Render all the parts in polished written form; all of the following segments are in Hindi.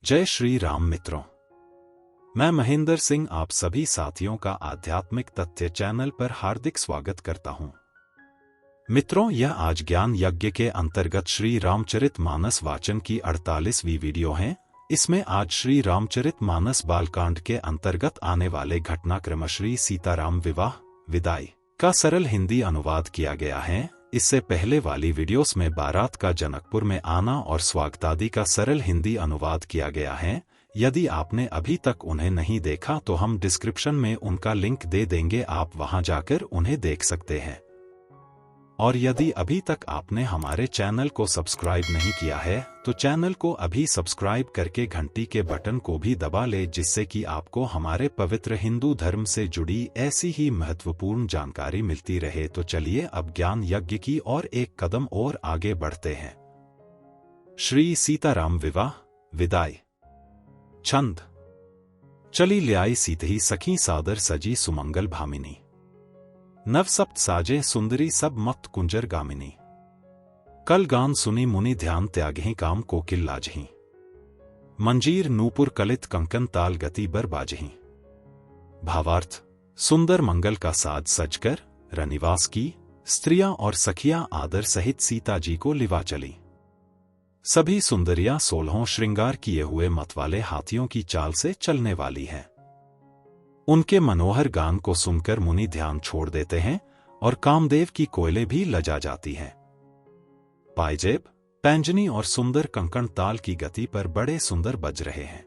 जय श्री राम मित्रों, मैं महेंद्र सिंह आप सभी साथियों का आध्यात्मिक तथ्य चैनल पर हार्दिक स्वागत करता हूं। मित्रों, यह आज ज्ञान यज्ञ के अंतर्गत श्री रामचरितमानस वाचन की 48वीं वीडियो है। इसमें आज श्री रामचरितमानस बालकांड के अंतर्गत आने वाले घटनाक्रम श्री सीताराम विवाह विदाई का सरल हिंदी अनुवाद किया गया है। इससे पहले वाली वीडियोस में बारात का जनकपुर में आना और स्वागतादि का सरल हिंदी अनुवाद किया गया है। यदि आपने अभी तक उन्हें नहीं देखा तो हम डिस्क्रिप्शन में उनका लिंक दे देंगे, आप वहां जाकर उन्हें देख सकते हैं। और यदि अभी तक आपने हमारे चैनल को सब्सक्राइब नहीं किया है तो चैनल को अभी सब्सक्राइब करके घंटी के बटन को भी दबा ले, जिससे कि आपको हमारे पवित्र हिंदू धर्म से जुड़ी ऐसी ही महत्वपूर्ण जानकारी मिलती रहे। तो चलिए अब ज्ञान यज्ञ की और एक कदम और आगे बढ़ते हैं। श्री सीताराम विवाह विदाई। छंद। चली ल्याई सीतही सखी सादर सजी सुमंगल भामिनी, नवसप्त साजे सुंदरी सब मत कुंजर गामिनी, कल गान सुनी मुनि ध्यान त्यागहि काम कोकिल लाजहि, मंजीर नूपुर कलित कंकन ताल गति बर बाजहि। भावार्थ। सुंदर मंगल का साज सजकर रनिवास की स्त्रियां और सखियां आदर सहित सीता जी को लिवा चली। सभी सुंदरियां 16 श्रृंगार किए हुए मतवाले हाथियों की चाल से चलने वाली हैं। उनके मनोहर गान को सुनकर मुनि ध्यान छोड़ देते हैं और कामदेव की कोयले भी लजा जाती हैं। पायजेब, पैंजनी और सुंदर कंकण ताल की गति पर बड़े सुंदर बज रहे हैं।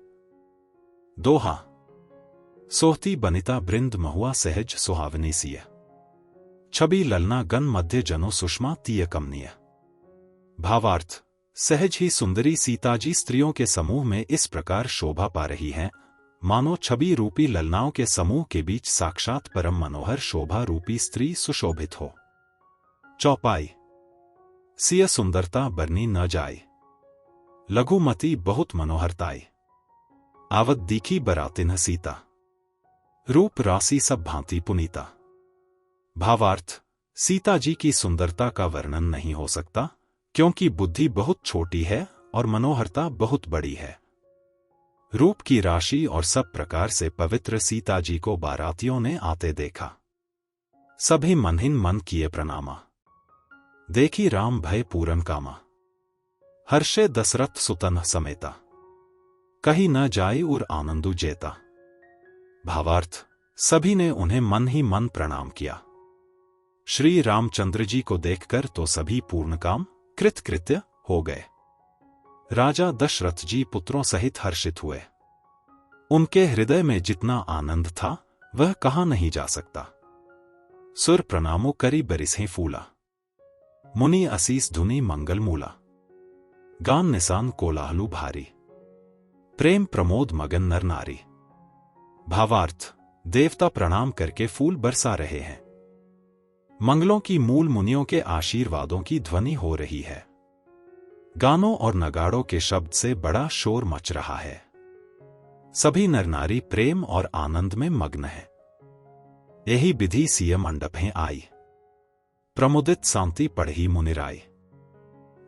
दोहा। सोहती बनिता बृंद महुआ सहज सुहावनी सिय, छवि ललना गन मध्य जनो सुषमा तीय कमनीय। भावार्थ। सहज ही सुंदरी सीताजी स्त्रियों के समूह में इस प्रकार शोभा पा रही हैं, मानो छवि रूपी ललनाओं के समूह के बीच साक्षात परम मनोहर शोभा रूपी स्त्री सुशोभित हो। चौपाई। सिय सुंदरता बरनी न जाए, लघुमती बहुत मनोहरताई, आवत दीखी बरातिन सीता, रूप राशि सब भांति पुनीता। भावार्थ। सीता जी की सुंदरता का वर्णन नहीं हो सकता, क्योंकि बुद्धि बहुत छोटी है और मनोहरता बहुत बड़ी है। रूप की राशि और सब प्रकार से पवित्र सीता जी को बारातियों ने आते देखा। सभी मनहिन मन किए प्रणामा, देखी राम भय पूरन कामा, हर्षे दशरथ सुतन समेता, कहीं न जाए उर आनंदु जेता। भावार्थ। सभी ने उन्हें मन ही मन प्रणाम किया। श्री रामचंद्र जी को देखकर तो सभी पूर्ण काम कृतकृत्य हो गए। राजा दशरथ जी पुत्रों सहित हर्षित हुए। उनके हृदय में जितना आनंद था वह कहा नहीं जा सकता। सुर प्रणामो करी बरिसें फूला, मुनि असीस धुनी मंगल मूला, गान निसान कोलाहलु भारी, प्रेम प्रमोद मगन नर नारी। भावार्थ। देवता प्रणाम करके फूल बरसा रहे हैं। मंगलों की मूल मुनियों के आशीर्वादों की ध्वनि हो रही है। गानों और नगाड़ों के शब्द से बड़ा शोर मच रहा है। सभी नर नारी प्रेम और आनंद में मग्न है। यही विधि सिय मंडपें आई, प्रमुदित शांति पढ़ी मुनिराय,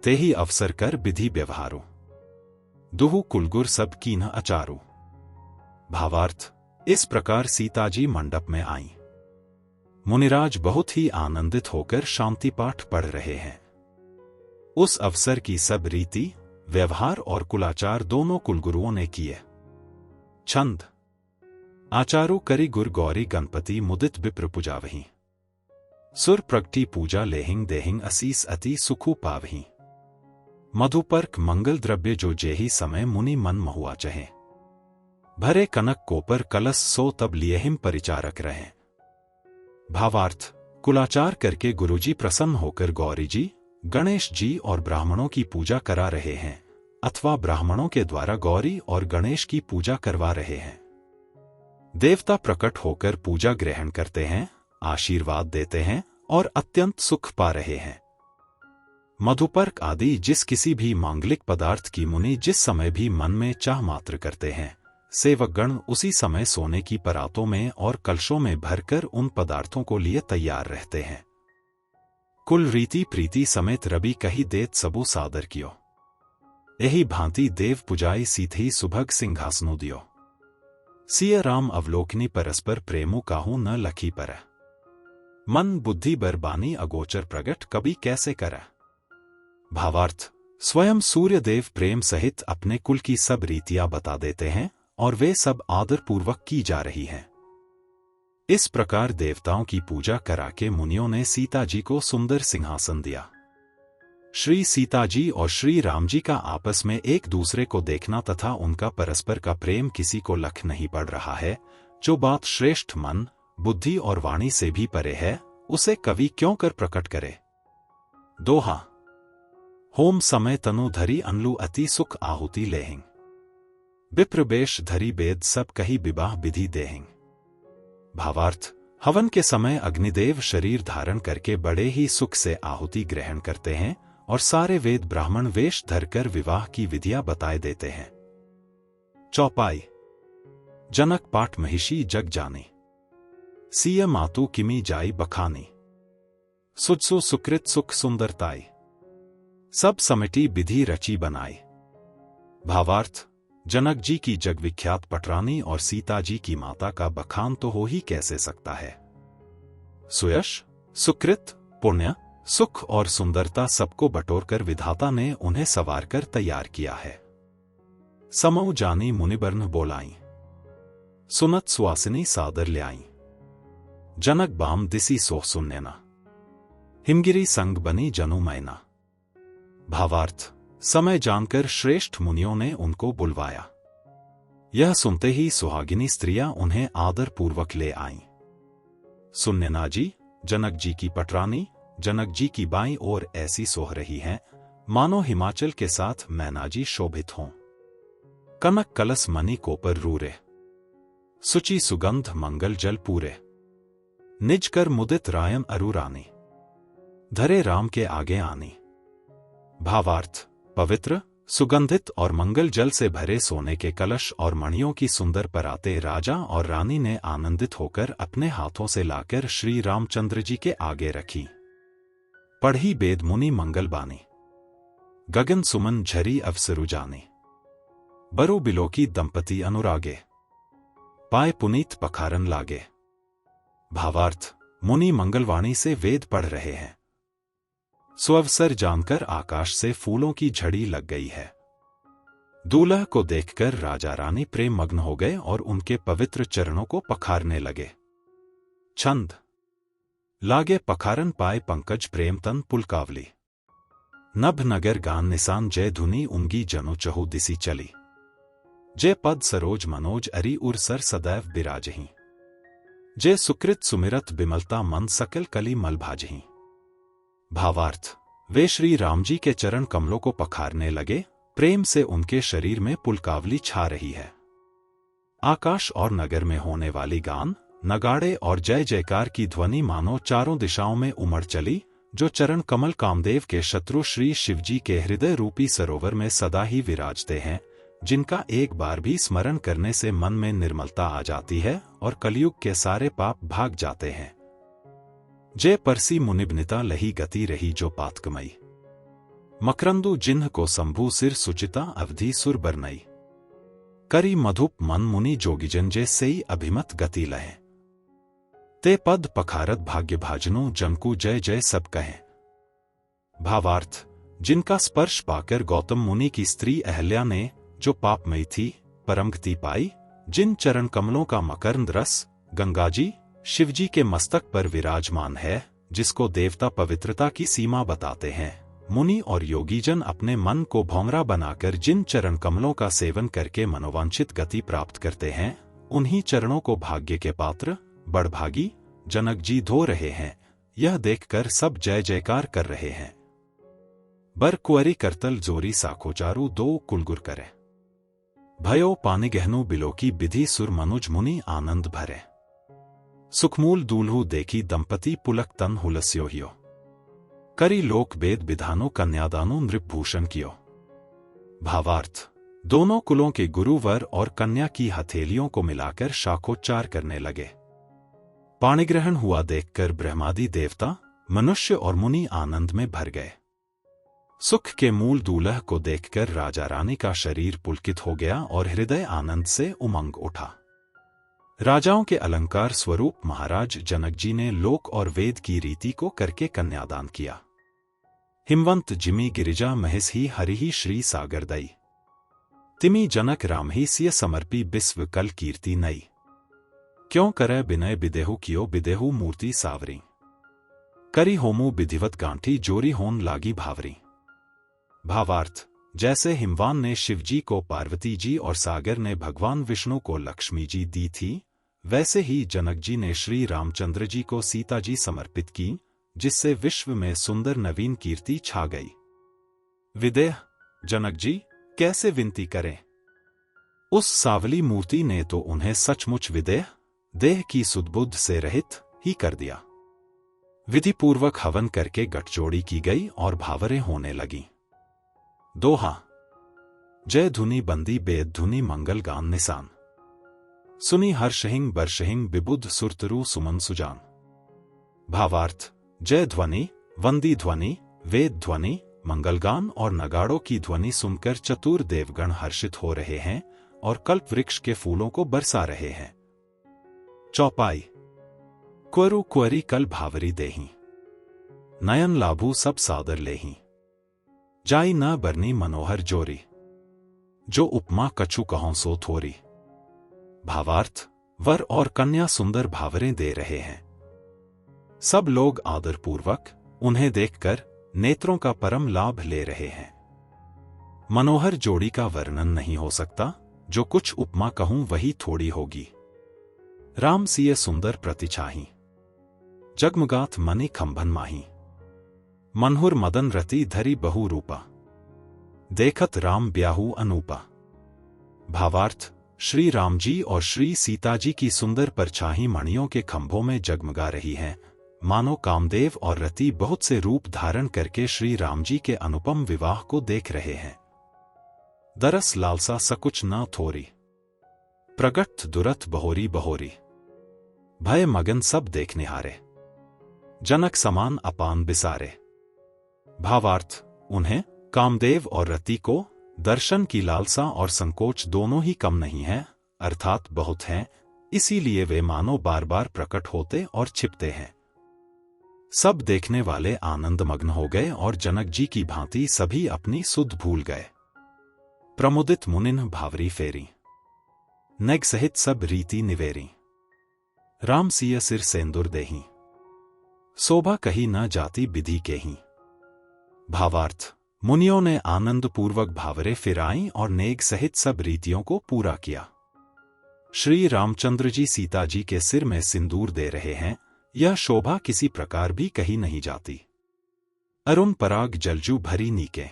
तेही अवसर कर विधि व्यवहारो, दुहु कुलगुर सब कीन्ह अचारो। भावार्थ। इस प्रकार सीता जी मंडप में आई। मुनिराज बहुत ही आनंदित होकर शांति पाठ पढ़ रहे हैं। उस अवसर की सब रीति व्यवहार और कुलाचार दोनों कुलगुरुओं ने किए। छंद। आचारो करी गुर गौरी गणपति मुदित विप्र पूजावहीं, सुर प्रगटी पूजा लेहिंग देहिंग असीस अति सुखु पावहीं, मधुपर्क मंगल द्रव्य जो जेहि समय मुनि मन महुआ चहे, भरे कनक कोपर कलश सो तब लिएहिम परिचारक रहे। भावार्थ। कुलाचार करके गुरुजी प्रसन्न होकर गौरी जी, गणेश जी और ब्राह्मणों की पूजा करा रहे हैं, अथवा ब्राह्मणों के द्वारा गौरी और गणेश की पूजा करवा रहे हैं। देवता प्रकट होकर पूजा ग्रहण करते हैं, आशीर्वाद देते हैं और अत्यंत सुख पा रहे हैं। मधुपर्क आदि जिस किसी भी मांगलिक पदार्थ की मुनि जिस समय भी मन में चाह मात्र करते हैं, सेवकगण उसी समय सोने की परातों में और कलशों में भरकर उन पदार्थों को लिए तैयार रहते हैं। कुल रीति प्रीति समेत रवि कही देत सबू सादर कियो, यही भांति देव पुजाई सीथी सुभग सिंहासनु दियो। सिय राम अवलोकनी परस्पर प्रेमु काहू न लखी पर। मन बुद्धि बरबानी अगोचर प्रगट कभी कैसे कर। भावार्थ, स्वयं सूर्यदेव प्रेम सहित अपने कुल की सब रीतियां बता देते हैं और वे सब आदरपूर्वक की जा रही हैं। इस प्रकार देवताओं की पूजा करा के मुनियों ने सीता जी को सुंदर सिंहासन दिया। श्री सीता जी और श्री राम जी का आपस में एक दूसरे को देखना तथा उनका परस्पर का प्रेम किसी को लख नहीं पड़ रहा है। जो बात श्रेष्ठ मन, बुद्धि और वाणी से भी परे है, उसे कवि क्यों कर प्रकट करे। दोहा। होम समय तनु धरी अनलु अति सुख आहुति लेहिंग। विप्रवेश धरी वेद सब कही विवाह विधि देहिंग। भावार्थ, हवन के समय अग्निदेव शरीर धारण करके बड़े ही सुख से आहुति ग्रहण करते हैं और सारे वेद ब्राह्मण वेश धरकर विवाह की विधियां बताए देते हैं। चौपाई। जनक पाठ महिषी जग जानी। सिय मातु किमी जाई बखानी। सुजसु सुकृत सुख सुंदरताई। सब समिति विधि रची बनाई। भावार्थ, जनक जी की जग विख्यात पटरानी और सीता जी की माता का बखान तो हो ही कैसे सकता है। सुयश, सुकृत, पुण्य, सुख और सुंदरता सबको बटोरकर विधाता ने उन्हें सवार कर तैयार किया है। समऊ जानी मुनिबर्न बोलाई। सुनत सुवासिनी सादर ल्याई। जनक बाम दिसी सोह सुनैना। हिमगिरी संग बनी जनु मैना। भावार्थ, समय जानकर श्रेष्ठ मुनियों ने उनको बुलवाया। यह सुनते ही सुहागिनी स्त्रियां उन्हें आदरपूर्वक ले आईं। सुनैना जी, जनक जी की पटरानी, जनक जी की बाईं ओर ऐसी सोह रही हैं मानो हिमाचल के साथ मैना जी शोभित हों। कनक कलस मणि कोपर रूरे। सुचि सुगंध मंगल जल पूरे। निज कर मुदित रायन अरुरानी। धरे राम के आगे आनी। भावार्थ, पवित्र, सुगंधित और मंगल जल से भरे सोने के कलश और मणियों की सुंदर पराते राजा और रानी ने आनंदित होकर अपने हाथों से लाकर श्री रामचंद्र जी के आगे रखी। पढ़ी वेद मुनि मंगल बानी। गगन सुमन झरी अवसरु जानी। बरु बिलोकी दंपति अनुरागे। पाए पुनीत पखारन लागे। भावार्थ, मुनि मंगलवाणी से वेद पढ़ रहे हैं। सुअवसर जानकर आकाश से फूलों की झड़ी लग गई है। दूल्हा को देखकर राजा रानी प्रेम मग्न हो गए और उनके पवित्र चरणों को पखारने लगे। छंद। लागे पखारन पाए पंकज प्रेम तन पुलकावली। नभ नगर गान निसान जय धुनी उंगी जनु चहु दिसी चली। जय पद सरोज मनोज अरि उर सर सदैव बिराजहीं। जय सुकृत सुमिरत बिमलता मन सकल कली मल भाजहीं। भावार्थ, वे श्री राम जी के चरण कमलों को पखारने लगे। प्रेम से उनके शरीर में पुलकावली छा रही है। आकाश और नगर में होने वाली गान, नगाड़े और जय जयकार की ध्वनि मानो चारों दिशाओं में उमड़ चली। जो चरण कमल कामदेव के शत्रु श्री शिवजी के हृदय रूपी सरोवर में सदा ही विराजते हैं, जिनका एक बार भी स्मरण करने से मन में निर्मलता आ जाती है और कलयुग के सारे पाप भाग जाते हैं। जय परसी मुनिबनिता लही गति रही जो पातकमई। मकरंदु जिन्ह को शंभु सिर सुचिता अवधि सुर बरनई। करी मधुप मन मुनि जोगिजन जे सेई अभिमत गति लहे। ते पद पखारत भाग्य भाजनो जनकु जय जय सब कहें। भावार्थ, जिनका स्पर्श पाकर गौतम मुनि की स्त्री अहल्या ने, जो पापमयी थी, परमगति पाई, जिन चरण कमलों का मकरंद रस गंगाजी शिवजी के मस्तक पर विराजमान है, जिसको देवता पवित्रता की सीमा बताते हैं, मुनि और योगीजन अपने मन को भौंगरा बनाकर जिन चरण कमलों का सेवन करके मनोवांछित गति प्राप्त करते हैं, उन्हीं चरणों को भाग्य के पात्र बड़भागी जनक जी धो रहे हैं। यह देखकर सब जय जयकार कर रहे हैं। बर कुंवरी करतल जोरी साखोचारू दो कुलगुर करे। भयो पानी गहनु बिलोकी विधि सुर मनुज मुनि आनंद भरे। सुखमूल दूल्हू देखी दंपति पुलक तन हुलस्यो हियो। करी लोक वेद विधानो कन्यादानो नृपभूषण कियो। भावार्थ, दोनों कुलों के गुरुवर और कन्या की हथेलियों को मिलाकर शाखोच्चार करने लगे। पाणिग्रहण हुआ देखकर ब्रह्मादि देवता, मनुष्य और मुनि आनंद में भर गए। सुख के मूल दूल्हा को देखकर राजा रानी का शरीर पुलकित हो गया और हृदय आनंद से उमंग उठा। राजाओं के अलंकार स्वरूप महाराज जनक जी ने लोक और वेद की रीति को करके कन्यादान किया। हिमवंत जिमि गिरिजा महेश ही हरि ही श्री सागर दई, तिमि जनक राम ही सिय समर्पी बिस्व कल कीर्ति नई, क्यों करे बिनय बिदेहु कियो बिदेहु मूर्ति सावरी, करी होमु विधिवत गांठी जोरी होन लागी भावरी। भावार्थ, जैसे हिमवान ने शिवजी को पार्वती जी और सागर ने भगवान विष्णु को लक्ष्मी जी दी थी, वैसे ही जनक जी ने श्री रामचंद्र जी को सीता जी समर्पित की, जिससे विश्व में सुंदर नवीन कीर्ति छा गई। विदेह, जनक जी कैसे विनती करें? उस सावली मूर्ति ने तो उन्हें सचमुच विदेह, देह की सुदबुद्ध से रहित ही कर दिया। विधिपूर्वक हवन करके गठजोड़ी की गई और भावरें होने लगी। दोहा। जय धुनि बंदी बेद धुनि मंगल गान निसान, सुनी हर्षहिंग बर्षहिंग बिबुध सुरतरु सुमन सुजान। भावार्थ, जय ध्वनि, वंदी ध्वनि, वेद ध्वनि, मंगलगान और नगाड़ों की ध्वनि सुनकर चतुर देवगण हर्षित हो रहे हैं और कल्प वृक्ष के फूलों को बरसा रहे हैं। चौपाई। क्वरु क्वरी कल भावरी देही, नयन लाभू सब सादर लेही, जाई न बरनी मनोहर जोरी, जो उपमा कछु कहों सो थोरी। भावार्थ, वर और कन्या सुंदर भावरें दे रहे हैं। सब लोग आदरपूर्वक उन्हें देखकर नेत्रों का परम लाभ ले रहे हैं। मनोहर जोड़ी का वर्णन नहीं हो सकता, जो कुछ उपमा कहूं वही थोड़ी होगी। राम सिय सुंदर प्रतिछाही, जगमगाथ मनि खंभन माही, मनहुर मदन रति धरी बहु रूपा, देखत राम ब्याहु अनूपा। भावार्थ, श्री राम जी और श्री सीता जी की सुंदर परछाई मणियों के खंभों में जगमगा रही हैं, मानो कामदेव और रति बहुत से रूप धारण करके श्री राम जी के अनुपम विवाह को देख रहे हैं। दरस लालसा सकुच न थोरी, प्रगट दुरथ बहोरी बहोरी, भय मगन सब देखनिहारे, जनक समान अपान बिसारे। भावार्थ, उन्हें कामदेव और रति को दर्शन की लालसा और संकोच दोनों ही कम नहीं है, अर्थात बहुत हैं, इसीलिए वे मानो बार बार प्रकट होते और छिपते हैं। सब देखने वाले आनंदमग्न हो गए और जनक जी की भांति सभी अपनी सुध भूल गए। प्रमुदित मुनिन भावरी फेरी, नेग सहित सब रीति निवेरी, राम सिय सिर सेंदुर देही, शोभा कही न जाती विधि के ही। भावार्थ, मुनियों ने आनंदपूर्वक भावरे फिराई और नेग सहित सब रीतियों को पूरा किया। श्री रामचंद्र जी सीता जी के सिर में सिंदूर दे रहे हैं, यह शोभा किसी प्रकार भी कही नहीं जाती। अरुण पराग जलजू भरी नीके,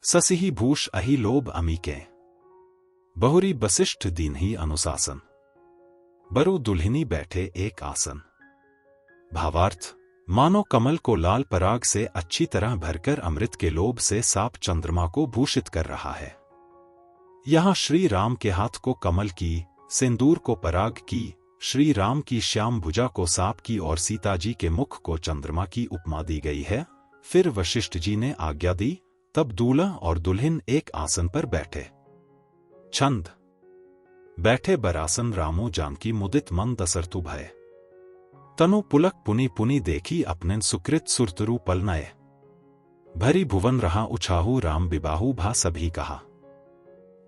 ससिही भूष अहि लोभ अमीके, बहुरी बसिष्ठ दीनही अनुशासन, बरु दुल्हिनी बैठे एक आसन। भावार्थ, मानो कमल को लाल पराग से अच्छी तरह भरकर अमृत के लोभ से साप चंद्रमा को भूषित कर रहा है। यहां श्री राम के हाथ को कमल की, सिंदूर को पराग की, श्री राम की श्याम भुजा को सांप की और सीता जी के मुख को चंद्रमा की उपमा दी गई है। फिर वशिष्ठ जी ने आज्ञा दी, तब दूल्हा और दुल्हन एक आसन पर बैठे। छंद। बैठे बरासन रामो जानकी मुदित मन दसरतु भय, तनु पुलक पुनि पुनि देखी अपनेन सुकृत सुरतरु पल नए, भरी भुवन रहा उछाहू राम बिबाहू भा सभी कहा,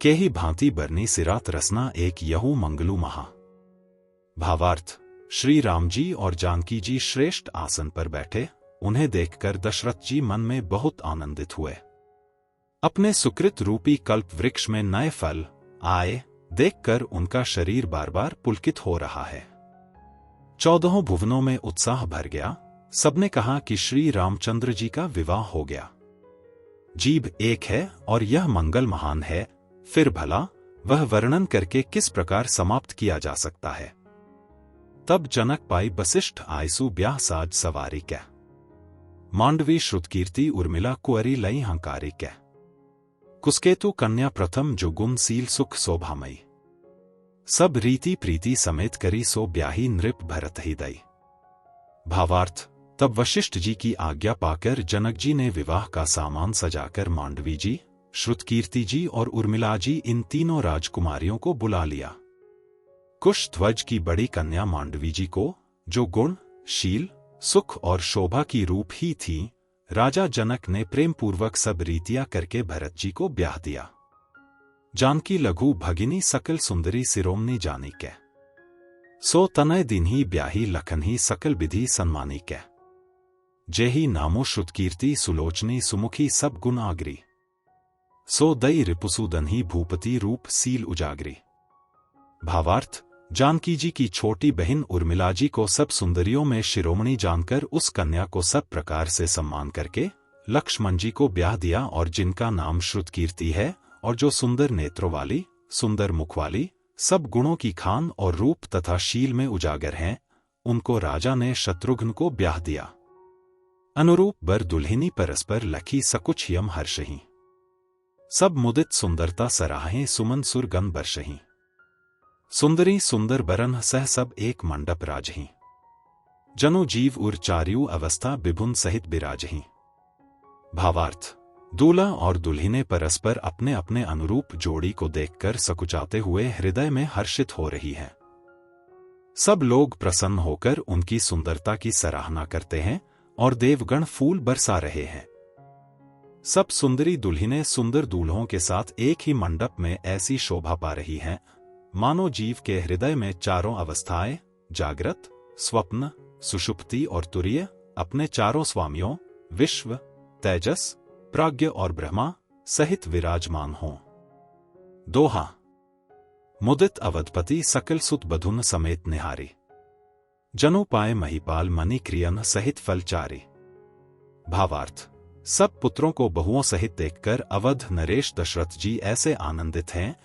केही भांति बरनी सिरात रसना एक यहू मंगलू महा। भावार्थ, श्री राम जी और जानकी जी श्रेष्ठ आसन पर बैठे, उन्हें देखकर दशरथ जी मन में बहुत आनंदित हुए। अपने सुकृत रूपी कल्प वृक्ष में नए फल आए देखकर उनका शरीर बार बार पुलकित हो रहा है। 14 भुवनों में उत्साह भर गया। सबने कहा कि श्री रामचंद्र जी का विवाह हो गया। जीव एक है और यह मंगल महान है, फिर भला वह वर्णन करके किस प्रकार समाप्त किया जा सकता है। तब जनक पाई बसिष्ठ आयसु ब्याह साज सवारी कै, मांडवी श्रुतकीर्ति उर्मिला कुंवरी लई हंकारी कै, कुसकेतु कन्या प्रथम जो गुण सील सुख शोभामयी, सब रीति प्रीति समेत करी सो ब्याही नृप भरत ही दई। भावार्थ, तब वशिष्ठ जी की आज्ञा पाकर जनक जी ने विवाह का सामान सजाकर मांडवी जी, श्रुतकीर्ति जी और उर्मिला जी इन तीनों राजकुमारियों को बुला लिया। कुशध्वज की बड़ी कन्या मांडवी जी को, जो गुण, शील, सुख और शोभा की रूप ही थी, राजा जनक ने प्रेमपूर्वक सब रीतियां करके भरत जी को ब्याह दिया। जानकी लघु भगिनी सकल सुंदरी सिरोमणि जानी कै, सो तनय दिन्ही ब्याही लखन ही सकल विधि सन्मानी कै, जेही नामो श्रुतकीर्ति सुलोचनी सुमुखी सब गुण आगरी, सो दई रिपुसूदन ही भूपति रूप सील उजागरी। भावार्थ, जानकी जी की छोटी बहन उर्मिला जी को सब सुंदरियों में शिरोमणि जानकर उस कन्या को सब प्रकार से सम्मान करके लक्ष्मण जी को ब्याह दिया, और जिनका नाम श्रुतकीर्ति है और जो सुंदर नेत्रों वाली, सुंदर मुख वाली, सब गुणों की खान और रूप तथा शील में उजागर हैं, उनको राजा ने शत्रुघ्न को ब्याह दिया। अनुरूप बर दुल्हिनी परस्पर लखी सकुच यम हर्षही, सब मुदित सुंदरता सराहें सुमन सुर गन बरसहीं, सुंदरी सुंदर बरन सह सब एक मंडप राजहीं, जनु जीव उर चार्यु अवस्था विभुन सहित बिराजहीं। भावार्थ, दूल्हा और दुल्हिने परस्पर अपने अपने अनुरूप जोड़ी को देखकर सकुचाते हुए हृदय में हर्षित हो रही हैं। सब लोग प्रसन्न होकर उनकी सुंदरता की सराहना करते हैं और देवगण फूल बरसा रहे हैं। सब सुंदरी दुल्हिने सुंदर दूल्हों के साथ एक ही मंडप में ऐसी शोभा पा रही हैं, मानो जीव के हृदय में चारों अवस्थाएं, जागृत, स्वप्न, सुषुप्ति और तुरीय, अपने चारों स्वामियों विश्व, तेजस, प्राज्ञ और ब्रह्मा सहित विराजमान हों। दोहा। मुदित अवधपति सकल सुत बधुन समेत निहारी, जनु पाए महिपाल मणि क्रियन सहित फलचारी। भावार्थ, सब पुत्रों को बहुओं सहित देखकर अवध नरेश दशरथ जी ऐसे आनंदित हैं,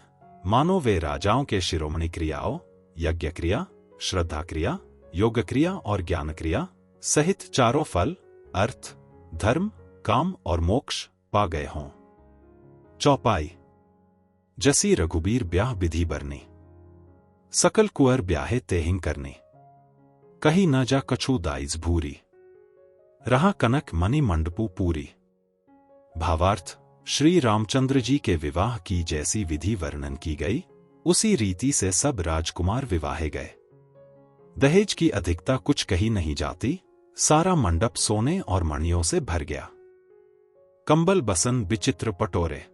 मानो वे राजाओं के शिरोमणि क्रियाओं, यज्ञ क्रिया, श्रद्धा क्रिया, योग क्रिया और ज्ञान क्रिया सहित चारों फल, अर्थ, धर्म, काम और मोक्ष पा गए हों। चौपाई। जसी रघुबीर ब्याह विधि बरनी, सकल कुंवर ब्याहे तेहिं करनी, कही न जा कछु दाइज भूरी, रहा कनक मणि मंडपू पूरी। भावार्थ, श्री रामचंद्र जी के विवाह की जैसी विधि वर्णन की गई, उसी रीति से सब राजकुमार विवाहे गए। दहेज की अधिकता कुछ कही नहीं जाती, सारा मंडप सोने और मणियों से भर गया। कंबल बसन विचित्र पटोरे,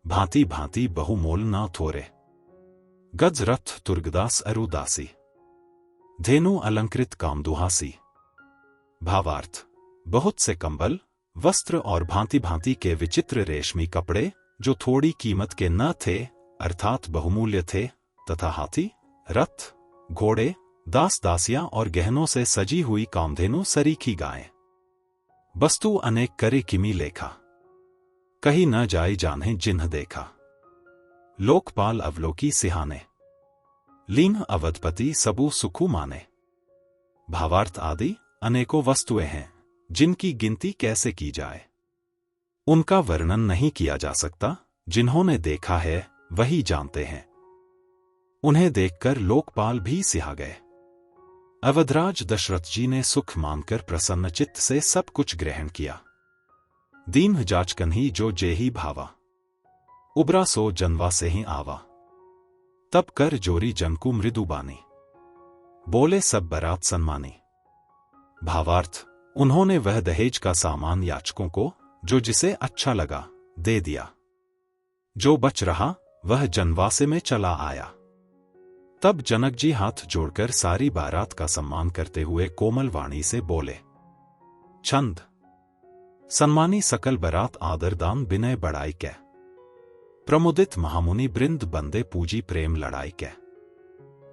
भांति भांति बहुमोल ना थोरे, गज रथ तुर्गदास अरुदासी, धेनु अलंकृत कामदुहासी। भावार्थ, बहुत से कंबल, वस्त्र और भांति भांति के विचित्र रेशमी कपड़े जो थोड़ी कीमत के न थे अर्थात बहुमूल्य थे, तथा हाथी, रथ, घोड़े, दास दासियां और गहनों से सजी हुई कामधेनु सरीखी गायें। वस्तु अनेक करे किमी लेखा, कही न जाई जाने जिन्ह देखा, लोकपाल अवलोकी सिहाने, लीन अवधपति सबू सुखु माने। भावार्थ, आदि अनेकों वस्तुएं हैं जिनकी गिनती कैसे की जाए, उनका वर्णन नहीं किया जा सकता, जिन्होंने देखा है वही जानते हैं। उन्हें देखकर लोकपाल भी सिहा गए। अवधराज दशरथ जी ने सुख मानकर प्रसन्नचित्त से सब कुछ ग्रहण किया। दीन जाचकन ही जो जेही भावा, उबरा सो जनवा से ही आवा, तब कर जोरी जनकु मृदु बानी, बोले सब बरात सन्मानी। भावार्थ, उन्होंने वह दहेज का सामान याचकों को जो जिसे अच्छा लगा दे दिया, जो बच रहा वह जनवासे में चला आया। तब जनक जी हाथ जोड़कर सारी बारात का सम्मान करते हुए कोमल वाणी से बोले, छंद। सम्मानी सकल बरात आदर दान विनय बढ़ाई कै, प्रमुदित महामुनि बृंद बंदे पूजी प्रेम लड़ाई कै,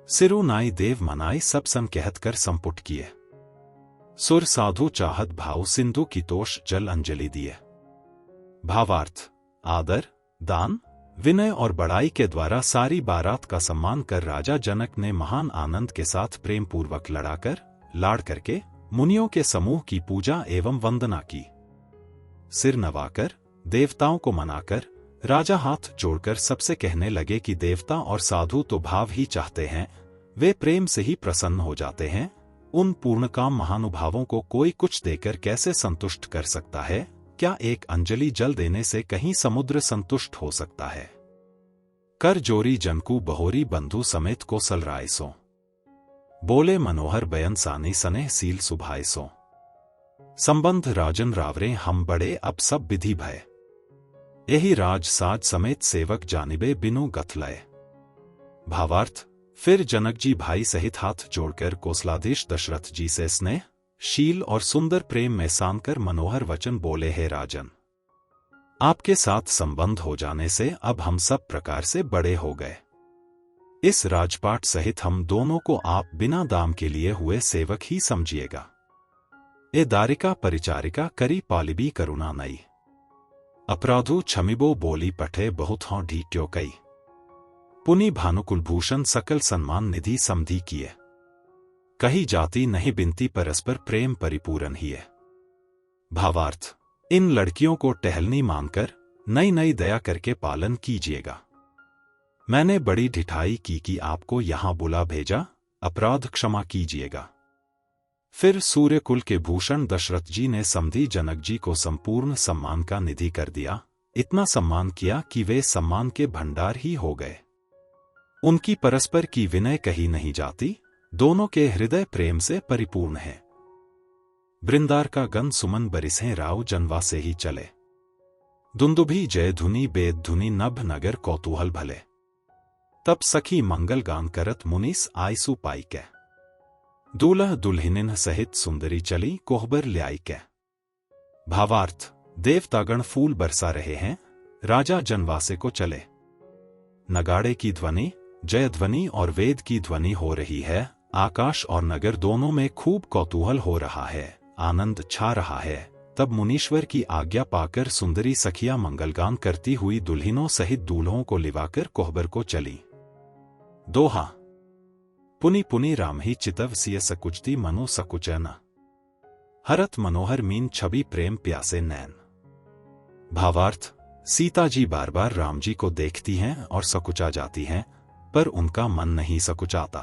सिरु नाई देव मनाई सब सन कहत कर संपुट किए, सुर साधु चाहत भाव सिंधु की तोष जल अंजलि दिए। भावार्थ, आदर, दान, विनय और बड़ाई के द्वारा सारी बारात का सम्मान कर राजा जनक ने महान आनंद के साथ प्रेम पूर्वक लड़ाकर, लाड़ करके मुनियों के समूह की पूजा एवं वंदना की। सिर नवाकर, देवताओं को मनाकर, राजा हाथ जोड़कर सबसे कहने लगे कि देवता और साधु तो भाव ही चाहते हैं, वे प्रेम से ही प्रसन्न हो जाते हैं, उन पूर्णकाम महानुभावों को कोई कुछ देकर कैसे संतुष्ट कर सकता है? क्या एक अंजलि जल देने से कहीं समुद्र संतुष्ट हो सकता है? कर जोरी जनकू बहोरी बंधु समेत को सलरायसो, बोले मनोहर बयन सानी सनेह सील सुभायसो। संबंध राजन रावरे हम बड़े अब सब विधि भय, यही राज साज समेत सेवक जानिबे बिनु गथलय। भावार्थ, फिर जनक जी भाई सहित हाथ जोड़कर कौशलाधीश दशरथ जी से स्नेह, शील और सुंदर प्रेम में सानकर मनोहर वचन बोले, हे राजन, आपके साथ संबंध हो जाने से अब हम सब प्रकार से बड़े हो गए। इस राजपाट सहित हम दोनों को आप बिना दाम के लिए हुए सेवक ही समझिएगा। ए दारिका परिचारिका करी पालिबी करुणा नई, अपराधु क्षमिबो बोली पठे बहुत हों ढी क्यों कई। पुनि भानुकुलभूषण सकल सम्मान निधि समधि किए, कही जाती नहीं बिनती परस्पर प्रेम परिपूरन ही है। भावार्थ, इन लड़कियों को टहलनी मानकर नई नई दया करके पालन कीजिएगा। मैंने बड़ी ढिठाई की कि आपको यहां बुला भेजा, अपराध क्षमा कीजिएगा। फिर सूर्यकुल के भूषण दशरथ जी ने समधी जनक जी को संपूर्ण सम्मान का निधि कर दिया। इतना सम्मान किया कि वे सम्मान के भंडार ही हो गए। उनकी परस्पर की विनय कही नहीं जाती, दोनों के हृदय प्रेम से परिपूर्ण है। वृंदार का गन सुमन बरिसें राव जनवा से ही चले, दुंदुभी जय धुनी बेद धुनी नभ नगर कौतूहल भले। तब सखी मंगल गान करत मुनीस आयसु पाई कै, दूल्ह दुल्हनिन सहित सुंदरी चली कोहबर ल्याई कै। भावार्थ, देवतागण फूल बरसा रहे हैं, राजा जनवासे को चले। नगाड़े की ध्वनि, जय ध्वनि और वेद की ध्वनि हो रही है। आकाश और नगर दोनों में खूब कौतूहल हो रहा है, आनंद छा रहा है। तब मुनीश्वर की आज्ञा पाकर सुंदरी सखियां मंगलगान करती हुई दुल्हनों सहित दूल्हों को लिवाकर कोहबर को चली। दोहा, पुनि पुनि राम ही चितव सिय सकुचती मनु सकुचैना, हरत मनोहर मीन छवि प्रेम प्यासे नैन। भावार्थ, सीता जी बार बार राम जी को देखती हैं और सकुचा जाती हैं, पर उनका मन नहीं सकुचाता।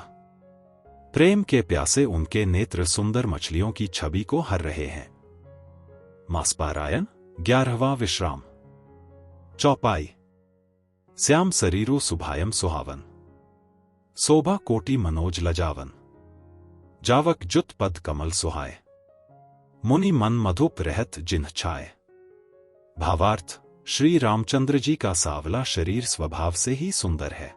प्रेम के प्यासे उनके नेत्र सुंदर मछलियों की छवि को हर रहे हैं। मासपारायण 11वां विश्राम। चौपाई। श्याम शरीरु सुभायम सुहावन, शोभा कोटि मनोज लजावन, जावक जुत पद कमल सुहाय, मुनि मन मधुप रहत जिन्ह छाए। भावार्थ, श्री रामचंद्र जी का सांवला शरीर स्वभाव से ही सुंदर है।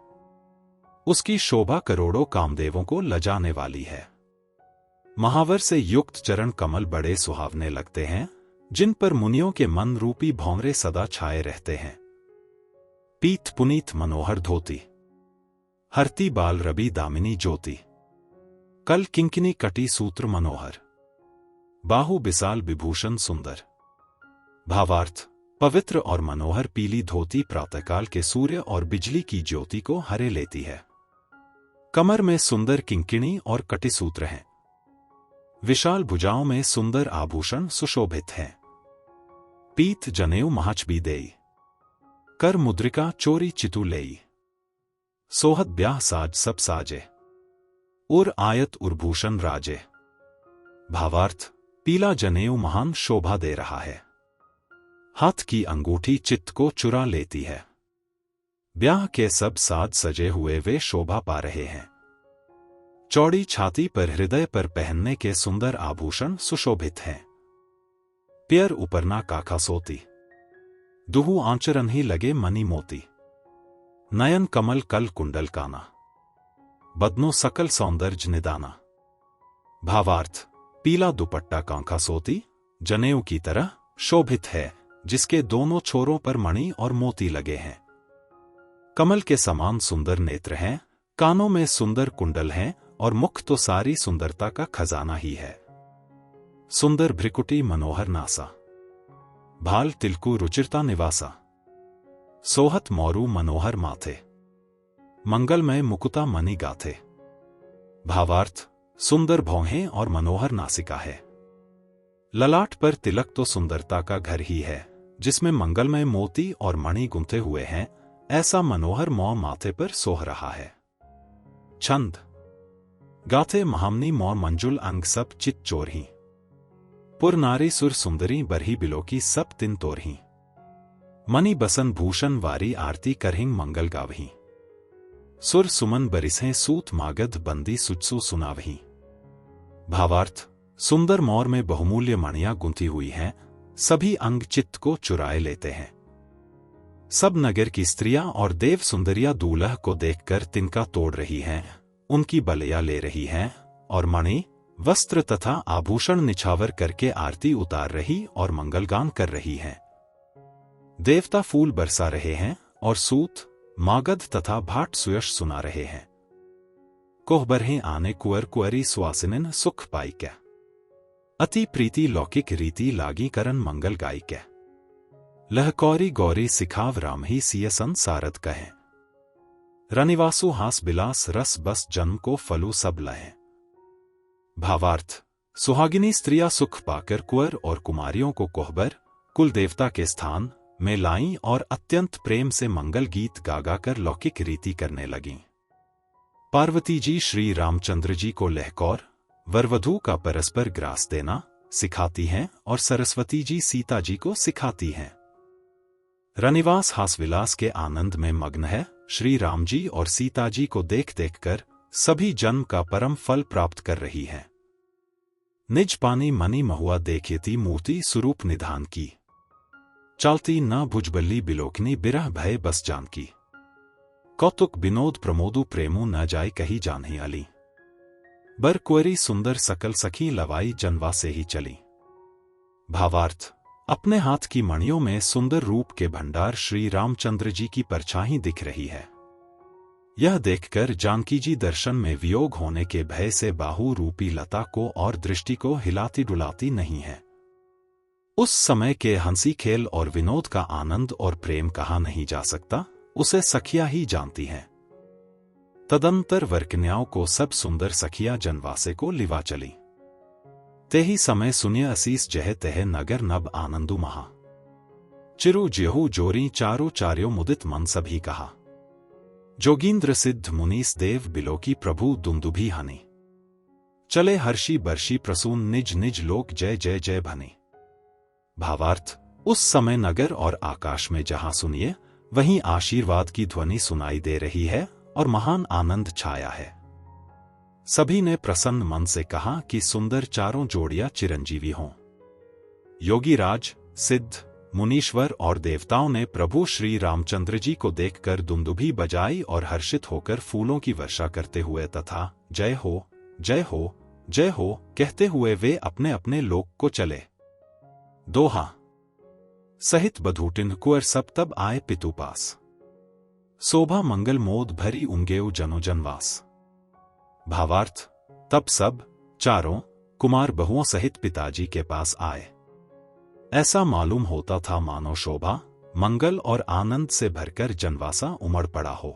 उसकी शोभा करोड़ों कामदेवों को लजाने वाली है। महावर से युक्त चरण कमल बड़े सुहावने लगते हैं, जिन पर मुनियों के मन रूपी भौंरे सदा छाए रहते हैं। पीत पुनीत मनोहर धोती, हरती बाल रवि दामिनी ज्योति, कल किंकिनी कटी सूत्र मनोहर, बाहु विशाल विभूषण सुंदर। भावार्थ, पवित्र और मनोहर पीली धोती प्रातःकाल के सूर्य और बिजली की ज्योति को हरे लेती है। कमर में सुंदर किंकिणी और कटिसूत्र हैं। विशाल भुजाओं में सुंदर आभूषण सुशोभित हैं। पीत जनेऊ महाचबी देई, कर मुद्रिका चोरी चितु लेई, सोहत ब्याह साज सब साजे, उर आयत उर्भूषण राजे। भावार्थ, पीला जनेऊ महान शोभा दे रहा है। हाथ की अंगूठी चित्त को चुरा लेती है। ब्याह के सब साज सजे हुए वे शोभा पा रहे हैं। चौड़ी छाती पर हृदय पर पहनने के सुंदर आभूषण सुशोभित हैं। प्यर उपरना काखा सोती, दुहु आंचरन ही लगे मनी मोती, नयन कमल कल कुंडल काना, बदनो सकल सौंदर्य निदाना। भावार्थ, पीला दुपट्टा कांखा सोती जनेऊ की तरह शोभित है, जिसके दोनों छोरों पर मणि और मोती लगे हैं। कमल के समान सुंदर नेत्र हैं, कानों में सुंदर कुंडल हैं और मुख तो सारी सुंदरता का खजाना ही है। सुंदर भ्रिकुटी मनोहर नासा, भाल तिलकु रुचिरता निवासा, सोहत मोरू मनोहर माथे, मंगलमय मुकुता मणि गाथे। भावार्थ, सुंदर भौहें और मनोहर नासिका है। ललाट पर तिलक तो सुंदरता का घर ही है, जिसमें मंगलमय मोती और मणि गुंथे हुए हैं। ऐसा मनोहर मौ माथे पर सोह रहा है। छंद। गाथे महामनी मोर मंजुल अंग सब चित चोरही। पुर नारी सुर सुंदरी बरही बिलोकी सब तिन तोरही। मणि बसन भूषण वारी आरती करहिंग मंगल गावही। सुर सुमन बरिसें सूत मागध बंदी सुचसु सुनावही। भावार्थ, सुंदर मोर में बहुमूल्य मणियां गुंथी हुई हैं, सभी अंग चित्त को चुराए लेते हैं। सब नगर की स्त्रियां और देव सुंदरियां दूल्हा को देखकर तिनका तोड़ रही हैं, उनकी बलिया ले रही हैं और मणि, वस्त्र तथा आभूषण निछावर करके आरती उतार रही और मंगलगान कर रही हैं। देवता फूल बरसा रहे हैं और सूत, मागध तथा भाट सुयश सुना रहे हैं। कोहबरहें आने कुंवर कुंवरी सुवासिनिन सुख पाई क्या। अति प्रीति लौकिक रीति लागी करन मंगल गाई क्या। लहकौरी गौरी सिखाव राम ही सिय संसारद कहे। रनिवासु हास बिलास रस बस जन्म को फलू सब लहे। भावार्थ, सुहागिनी स्त्रियां सुख पाकर कुंवर और कुमारियों को कोहबर, कुल देवता के स्थान में लाईं और अत्यंत प्रेम से मंगल गीत गागा कर लौकिक रीति करने लगीं। पार्वती जी श्री रामचंद्र जी को लहकौर, वरवधू का परस्पर ग्रास देना सिखाती हैं और सरस्वती जी सीता जी को सिखाती हैं। रनिवास हासविलास के आनंद में मग्न है। श्री राम जी और सीता जी को देख देख कर सभी जन्म का परम फल प्राप्त कर रही है। निज पानी मनी महुआ देखियती मूर्ति स्वरूप निधान की। चलती न भुजबल्ली बिलोकनी बिरह भय बस जानकी। कौतुक विनोद प्रमोदु प्रेमु न जाय कही जानही अली। बर कुंवरी सुंदर सकल सखी लवाई जनवा से ही चली। भावार्थ, अपने हाथ की मणियों में सुंदर रूप के भंडार श्री रामचंद्र जी की परछाई दिख रही है। यह देखकर जानकी जी दर्शन में वियोग होने के भय से बाहु रूपी लता को और दृष्टि को हिलाती डुलाती नहीं है। उस समय के हंसी खेल और विनोद का आनंद और प्रेम कहा नहीं जा सकता, उसे सखियां ही जानती हैं। तदंतर वरकन्याओं को सब सुंदर सखियां जनवासे को लिवा चली। तेही समय सुनिय असीस जह तह नगर नब आनंदु महा। चिरु ज्यहु जोरी चारो चार्यो मुदित मन सभी कहा। जोगींद्र सिद्ध मुनीस देव बिलोकी प्रभु दुंदुभी हनी। चले हर्षी बर्षी प्रसून निज निज लोक जय जय जय भनी। भावार्थ, उस समय नगर और आकाश में जहां सुनिए वहीं आशीर्वाद की ध्वनि सुनाई दे रही है और महान आनंद छाया है। सभी ने प्रसन्न मन से कहा कि सुंदर चारों जोड़ियां चिरंजीवी हों। योगी राज, सिद्ध, मुनीश्वर और देवताओं ने प्रभु श्री रामचंद्र जी को देखकर दुंदुभी बजाई और हर्षित होकर फूलों की वर्षा करते हुए तथा जय हो जय हो जय हो कहते हुए वे अपने अपने लोक को चले। दोहा सहित बधूटिन कुंवर सब तब आए पितु पास। शोभा मंगल मोद भरी उंगेउ जनो जनवास। भावार्थ, तब सब चारों कुमार बहुओं सहित पिताजी के पास आए। ऐसा मालूम होता था मानो शोभा, मंगल और आनंद से भरकर जनवासा उमड़ पड़ा हो।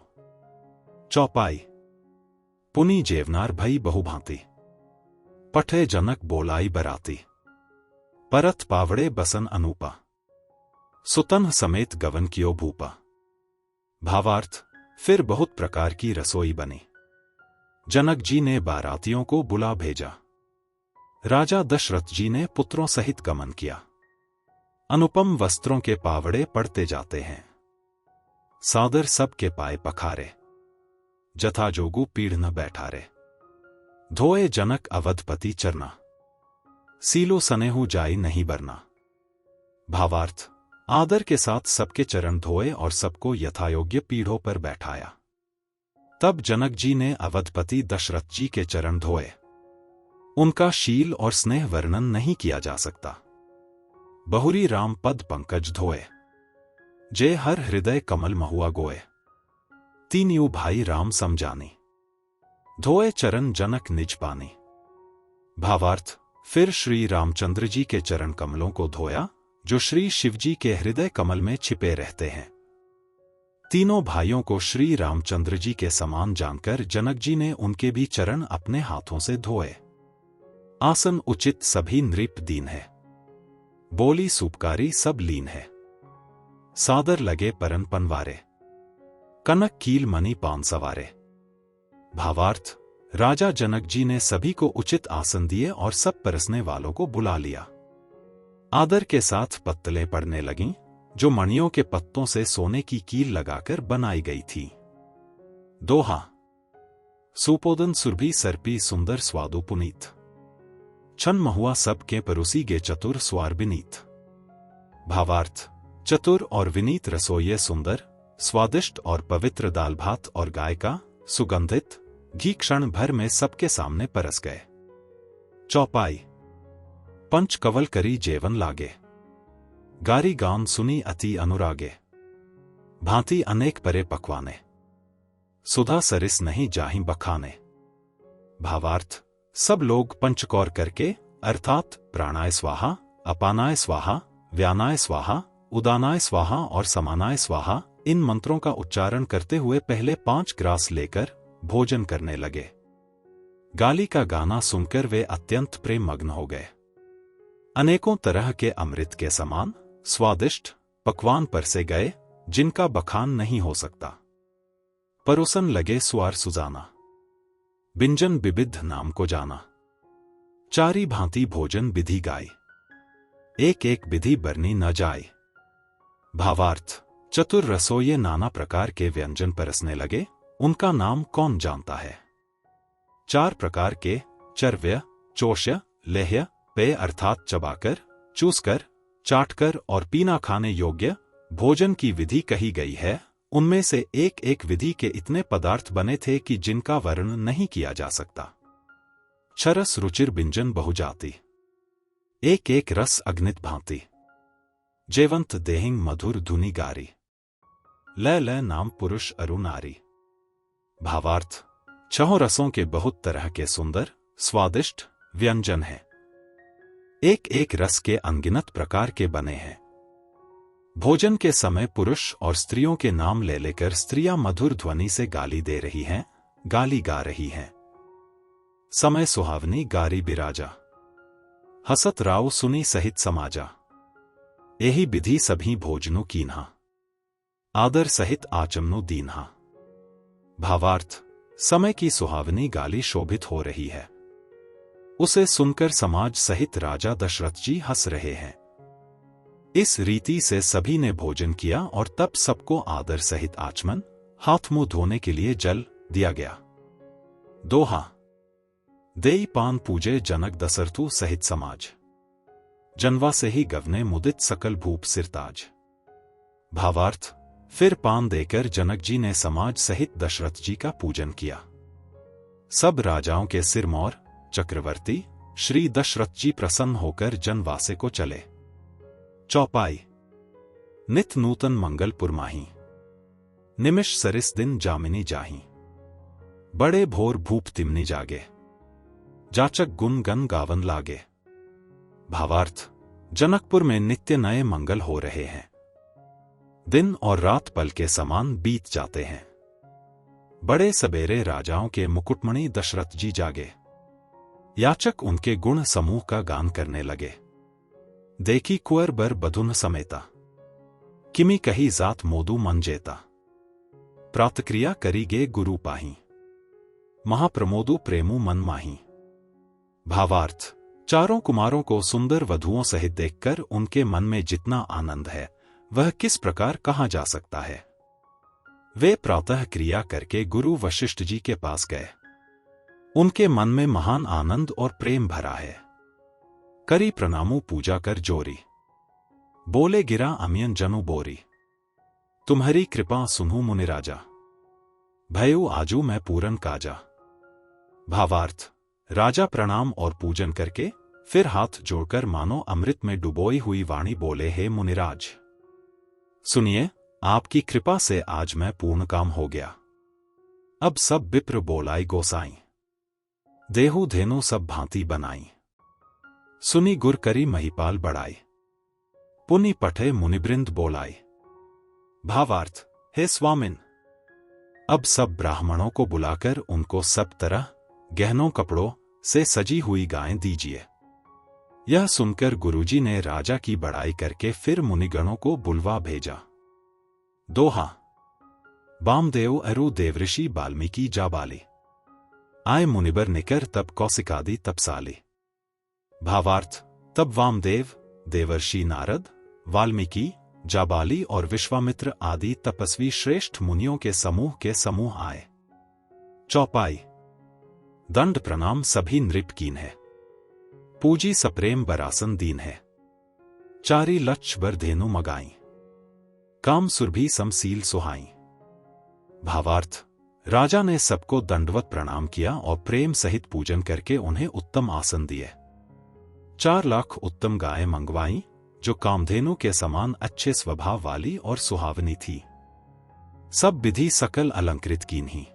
चौपाई। पुनी जेवनार भई बहुभांति। पठे जनक बोलाई बराती। परत पावड़े बसन अनूपा। सुतन समेत गवन कियो भूपा। भावार्थ, फिर बहुत प्रकार की रसोई बनी। जनक जी ने बारातियों को बुला भेजा। राजा दशरथ जी ने पुत्रों सहित गमन किया। अनुपम वस्त्रों के पावड़े पड़ते जाते हैं। सादर सब के पाए पखारे। जथा जोगु पीढ़ न बैठारे। धोए जनक अवधपति चरना। सीलो सनेहु जाई नहीं बरना। भावार्थ, आदर के साथ सबके चरण धोए और सबको यथायोग्य पीढ़ों पर बैठाया। तब जनक जी ने अवधपति दशरथ जी के चरण धोए। उनका शील और स्नेह वर्णन नहीं किया जा सकता। बहुरी राम पद पंकज धोए। जे हर हृदय कमल महुआ गोए। तीन यू भाई राम समझानी। धोए चरण जनक निज पानी। भावार्थ, फिर श्री रामचंद्र जी के चरण कमलों को धोया जो श्री शिवजी के हृदय कमल में छिपे रहते हैं। तीनों भाइयों को श्री रामचंद्र जी के समान जानकर जनक जी ने उनके भी चरण अपने हाथों से धोए। आसन उचित सभी नृप दीन है। बोली सूपकारी सब लीन है। सादर लगे परन पनवारे। कनक कील मणि पान सवारे। भावार्थ, राजा जनक जी ने सभी को उचित आसन दिए और सब परसने वालों को बुला लिया। आदर के साथ पत्तलें पड़ने लगीं, जो मणियों के पत्तों से सोने की कील लगाकर बनाई गई थी। दोहा। सुपोदन सुरभि सरपी सुंदर स्वादु पुनीत, छन महुआ सब के परुसी गे चतुर स्वार विनीत। भावार्थ। चतुर और विनीत रसोइये सुंदर, स्वादिष्ट और पवित्र दाल भात और गाय का सुगंधित घी क्षण भर में सबके सामने परस गए। चौपाई। पंच कवल करी जेवन लागे, गारी गान सुनी अति अनुरागे। भांति अनेक परे पकवाने, सुधा सरिस नहीं जाहि बखाने। भावार्थ। सब लोग पंचकौर करके अर्थात प्राणाय स्वाहा, अपानाय स्वाहा, व्यानाय स्वाहा, उदानाय स्वाहा और समानाय स्वाहा इन मंत्रों का उच्चारण करते हुए पहले 5 ग्रास लेकर भोजन करने लगे। गाली का गाना सुनकर वे अत्यंत प्रेम मग्न हो गए। अनेकों तरह के अमृत के समान स्वादिष्ट पकवान परसे गए, जिनका बखान नहीं हो सकता। परोसन लगे सुआर सुजाना, बिंजन बिबिध नाम को जाना। चारी भांति भोजन विधि गाय, एक एक विधि बरनी न जाए। भावार्थ। चतुर रसोइये नाना प्रकार के व्यंजन परसने लगे, उनका नाम कौन जानता है। 4 प्रकार के चर्व्य, चोष्य, लेह्य, पेय अर्थात चबाकर, चूसकर, चाटकर और पीना खाने योग्य भोजन की विधि कही गई है। उनमें से एक एक विधि के इतने पदार्थ बने थे कि जिनका वर्णन नहीं किया जा सकता। छरस रुचिर बिंजन बहुजाति, एक एक रस अग्नित भांति। जेवंत देहिंग मधुर धुनि गारी, लय लय नाम पुरुष अरु नारी। भावार्थ। 6 रसों के बहुत तरह के सुंदर स्वादिष्ट व्यंजन हैं। एक एक रस के अनगिनत प्रकार के बने हैं। भोजन के समय पुरुष और स्त्रियों के नाम ले लेकर स्त्रियां मधुर ध्वनि से गाली दे रही हैं, गाली गा रही हैं। समय सुहावनी गारी बिराजा, हसत राव सुनी सहित समाजा। यही विधि सभी भोजनु कीन्हा, आदर सहित आचमनु दीन्हा। भावार्थ। समय की सुहावनी गाली शोभित हो रही है, उसे सुनकर समाज सहित राजा दशरथ जी हंस रहे हैं। इस रीति से सभी ने भोजन किया और तब सबको आदर सहित आचमन, हाथ मुंह धोने के लिए जल दिया गया। दोहा। देई पान पूजे जनक दशरथु सहित समाज, जनवा से ही गवने मुदित सकल भूप सिरताज। भावार्थ। फिर पान देकर जनक जी ने समाज सहित दशरथ जी का पूजन किया। सब राजाओं के सिरमौर चक्रवर्ती श्री दशरथ जी प्रसन्न होकर जनवासे को चले। चौपाई। नित नूतन मंगलपुर माही, निमिष सरिस दिन जामिनी जाही। बड़े भोर भूप तिमनी जागे, जाचक गुण गन गावन लागे। भावार्थ। जनकपुर में नित्य नए मंगल हो रहे हैं। दिन और रात पल के समान बीत जाते हैं। बड़े सबेरे राजाओं के मुकुटमणि दशरथ जी जागे। याचक उनके गुण समूह का गान करने लगे। देखी कुंवर बर बधुन समेता, किमी कही जात मोदू मन जेता। प्रातक्रिया करी गे गुरु पाही, महाप्रमोदु प्रेमु मन माही। भावार्थ। चारों कुमारों को सुंदर वधुओं सहित देखकर उनके मन में जितना आनंद है वह किस प्रकार कहा जा सकता है। वे प्रातः क्रिया करके गुरु वशिष्ठ जी के पास गए। उनके मन में महान आनंद और प्रेम भरा है। करी प्रणामु पूजा कर जोरी, बोले गिरा अमियन जनु बोरी। तुम्हारी कृपा सुनूं मुनिराजा, भयउ आजू मैं पूरन काजा। भावार्थ। राजा प्रणाम और पूजन करके फिर हाथ जोड़कर मानो अमृत में डुबोई हुई वाणी बोले, हे मुनिराज सुनिए, आपकी कृपा से आज मैं पूर्ण काम हो गया। अब सब विप्र बोलाई गोसाई, देहु धेनु सब भांति बनाई। सुनी गुर करी महिपाल बढ़ाई, पुनि पठे मुनिवृंद बोलाई। भावार्थ। हे स्वामिन, अब सब ब्राह्मणों को बुलाकर उनको सब तरह गहनों कपड़ों से सजी हुई गायें दीजिए। यह सुनकर गुरुजी ने राजा की बड़ाई करके फिर मुनिगणों को बुलवा भेजा। दोहा। वामदेव अरु देवऋषि वाल्मीकि जाबाली, आए मुनिबर निकर तब कौशिकादि तपसाली। भावार्थ, तब वामदेव, देवर्षि नारद, वाल्मीकि, जाबाली और विश्वामित्र आदि तपस्वी श्रेष्ठ मुनियों के समूह आए। चौपाई। दंड प्रणाम सभी नृप कीन है, पूजी सप्रेम बरासन दीन है। चारी लक्ष बर धेनु मगाई, काम सुरभि समसील सुहाई। भावार्थ, राजा ने सबको दंडवत प्रणाम किया और प्रेम सहित पूजन करके उन्हें उत्तम आसन दिए। 4 लाख उत्तम गायें मंगवाई, जो कामधेनु के समान अच्छे स्वभाव वाली और सुहावनी थी। सब विधि सकल अलंकृत कीन्ही,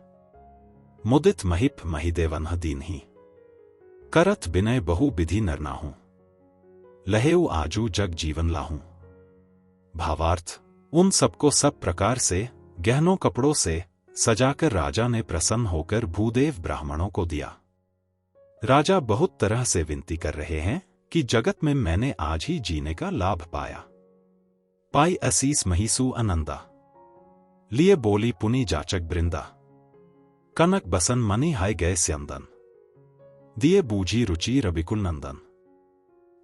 मुदित महिप महिदेवन्ह दीन्ही। करत बिनय बहु विधि नरनाहूं, लहेउ आजू जग जीवन लाहूं। भावार्थ, उन सबको सब प्रकार से गहनों कपड़ों से सजाकर राजा ने प्रसन्न होकर भूदेव ब्राह्मणों को दिया। राजा बहुत तरह से विनती कर रहे हैं कि जगत में मैंने आज ही जीने का लाभ पाया। पाई असीस महिसु आनंदा, लिए बोली पुनि जाचक बृंदा। कनक बसन मनि हाय गए स्यंदन, दिए बूझी रुचि रविकुल नंदन।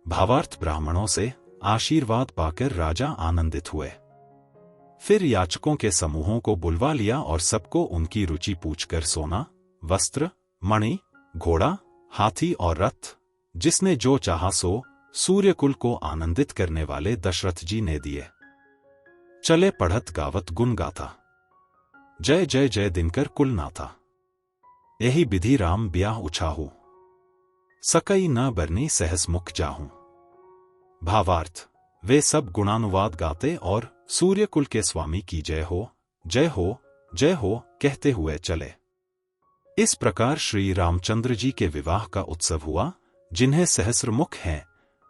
भावार्थ, ब्राह्मणों से आशीर्वाद पाकर राजा आनंदित हुए। फिर याचकों के समूहों को बुलवा लिया और सबको उनकी रुचि पूछकर सोना, वस्त्र, मणि, घोड़ा, हाथी और रथ, जिसने जो चाहा सो सूर्यकुल को आनंदित करने वाले दशरथ जी ने दिए। चले पढ़त गावत गुण गाथा, जय जय जय दिनकर कुल नाथा। यही विधि राम ब्याह उछाहू, सकई न बरनी सहस मुख जाहूं। भावार्थ, वे सब गुणानुवाद गाते और सूर्यकुल के स्वामी की जय हो जय हो जय हो कहते हुए चले। इस प्रकार श्री रामचंद्र जी के विवाह का उत्सव हुआ। जिन्हें सहस्रमुख हैं,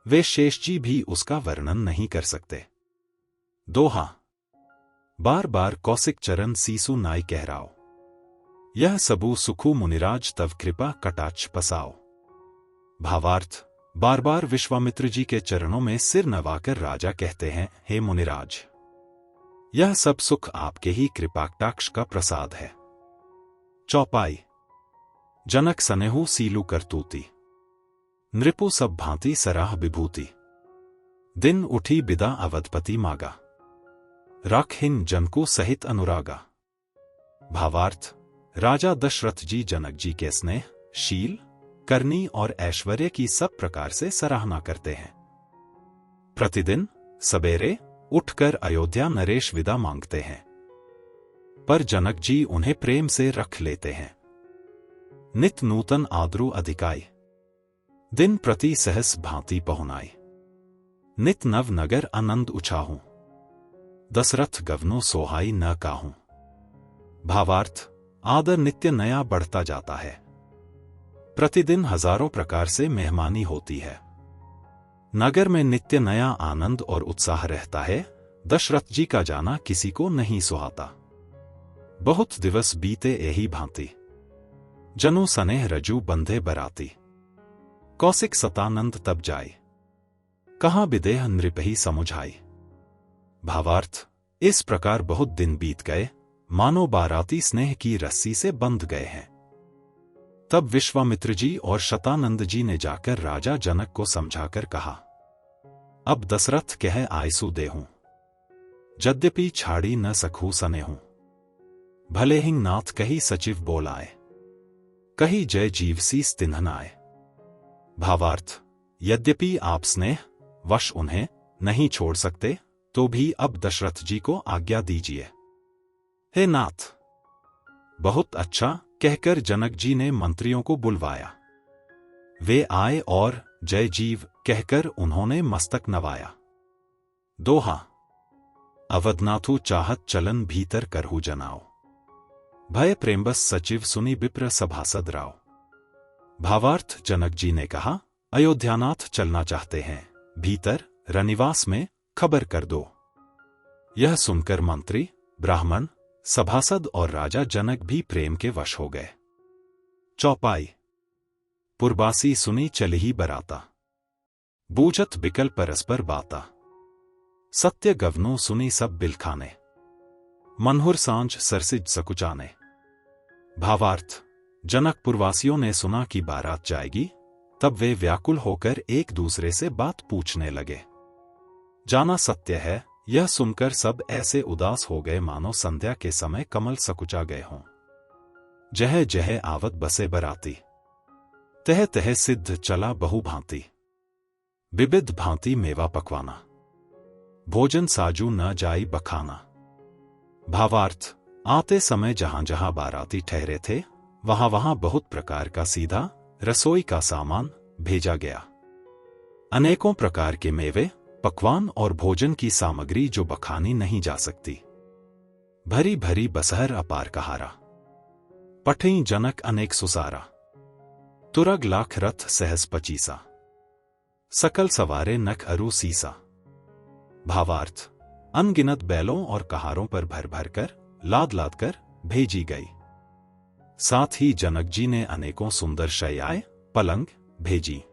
वे शेष जी भी उसका वर्णन नहीं कर सकते। दोहा। बार बार कौशिक चरण सीसु नाई कहराओ, यह सबू सुखु मुनिराज तव कृपा कटाक्ष पसाओ। भावार्थ, बार बार विश्वामित्र जी के चरणों में सिर नवाकर राजा कहते हैं, हे मुनिराज, यह सब सुख आपके ही कृपाकटाक्ष का प्रसाद है। चौपाई। जनक सनेहु सीलू करतूती, नृपु सब भांति सराह विभूति। दिन उठी बिदा अवधपति मागा, राखहिन जनको सहित अनुरागा। भावार्थ, राजा दशरथ जी जनक जी के स्नेह, शील, करनी और ऐश्वर्य की सब प्रकार से सराहना करते हैं। प्रतिदिन सवेरे उठकर अयोध्या नरेश विदा मांगते हैं, पर जनक जी उन्हें प्रेम से रख लेते हैं। नित नूतन आदरू अधिकाई, दिन प्रति सहस भांति पहुनाई। नित नव नगर आनंद उछाहूं, दशरथ गवनो सोहाई न काहूं। भावार्थ, आदर नित्य नया बढ़ता जाता है। प्रतिदिन हजारों प्रकार से मेहमानी होती है। नगर में नित्य नया आनंद और उत्साह रहता है। दशरथ जी का जाना किसी को नहीं सुहाता। बहुत दिवस बीते यही भांति, जनु सनेह रजू बंधे बराती। कौशिक सतानंद तब जाए, कहाँ विदेह नृपहि समुझाई। भावार्थ, इस प्रकार बहुत दिन बीत गए, मानो बाराती स्नेह की रस्सी से बंध गए हैं। तब विश्वामित्र जी और शतानंद जी ने जाकर राजा जनक को समझाकर कहा, अब दशरथ कह आयसु देहूं, यद्यपि छाड़ी न सकूं सनेहूं। भले हिंग नाथ कही सचिव बोलाए, कही जय जीवसी स्तिन्हनाए। भावार्थ, यद्यपि आप स्नेह वश उन्हें नहीं छोड़ सकते, तो भी अब दशरथ जी को आज्ञा दीजिए। हे नाथ। बहुत अच्छा कहकर जनक जी ने मंत्रियों को बुलवाया। वे आए और जय जीव कहकर उन्होंने मस्तक नवाया। दोहा। अवधनाथु चाहत चलन भीतर करहु जनाओ, भय प्रेमबस सचिव सुनी विप्र सभासद राव। भावार्थ, जनक जी ने कहा, अयोध्यानाथ चलना चाहते हैं, भीतर रनिवास में खबर कर दो। यह सुनकर मंत्री, ब्राह्मण, सभासद और राजा जनक भी प्रेम के वश हो गए। चौपाई। पुरबासी सुनी चलिही बराता, बूझत बिकल परस्पर बाता। सत्य गवनो सुनी सब बिलखाने, मनहुर सांझ सरसिज सकुचाने। भावार्थ, जनकपुरवासियों ने सुना कि बारात जाएगी, तब वे व्याकुल होकर एक दूसरे से बात पूछने लगे। जाना सत्य है, यह सुनकर सब ऐसे उदास हो गए मानो संध्या के समय कमल सकुचा गए हों। जह जह आवत बसे बराती, तह तह सिद्ध चला बहु भांति। विविध भांति मेवा पकवाना, भोजन साजू न जाई बखाना। भावार्थ, आते समय जहां जहां बाराती ठहरे थे, वहां वहां बहुत प्रकार का सीधा रसोई का सामान भेजा गया। अनेकों प्रकार के मेवे, पकवान और भोजन की सामग्री जो बखानी नहीं जा सकती। भरी भरी बसहर अपार कहारा, पठई जनक अनेक सुसारा। तुरग लाख रथ सहस पचीसा, सकल सवारे नख अरु सीसा। भावार्थ, अनगिनत बैलों और कहारों पर भर भर कर, लाद लाद कर भेजी गई। साथ ही जनक जी ने अनेकों सुंदर शय्याएं, पलंग भेजी।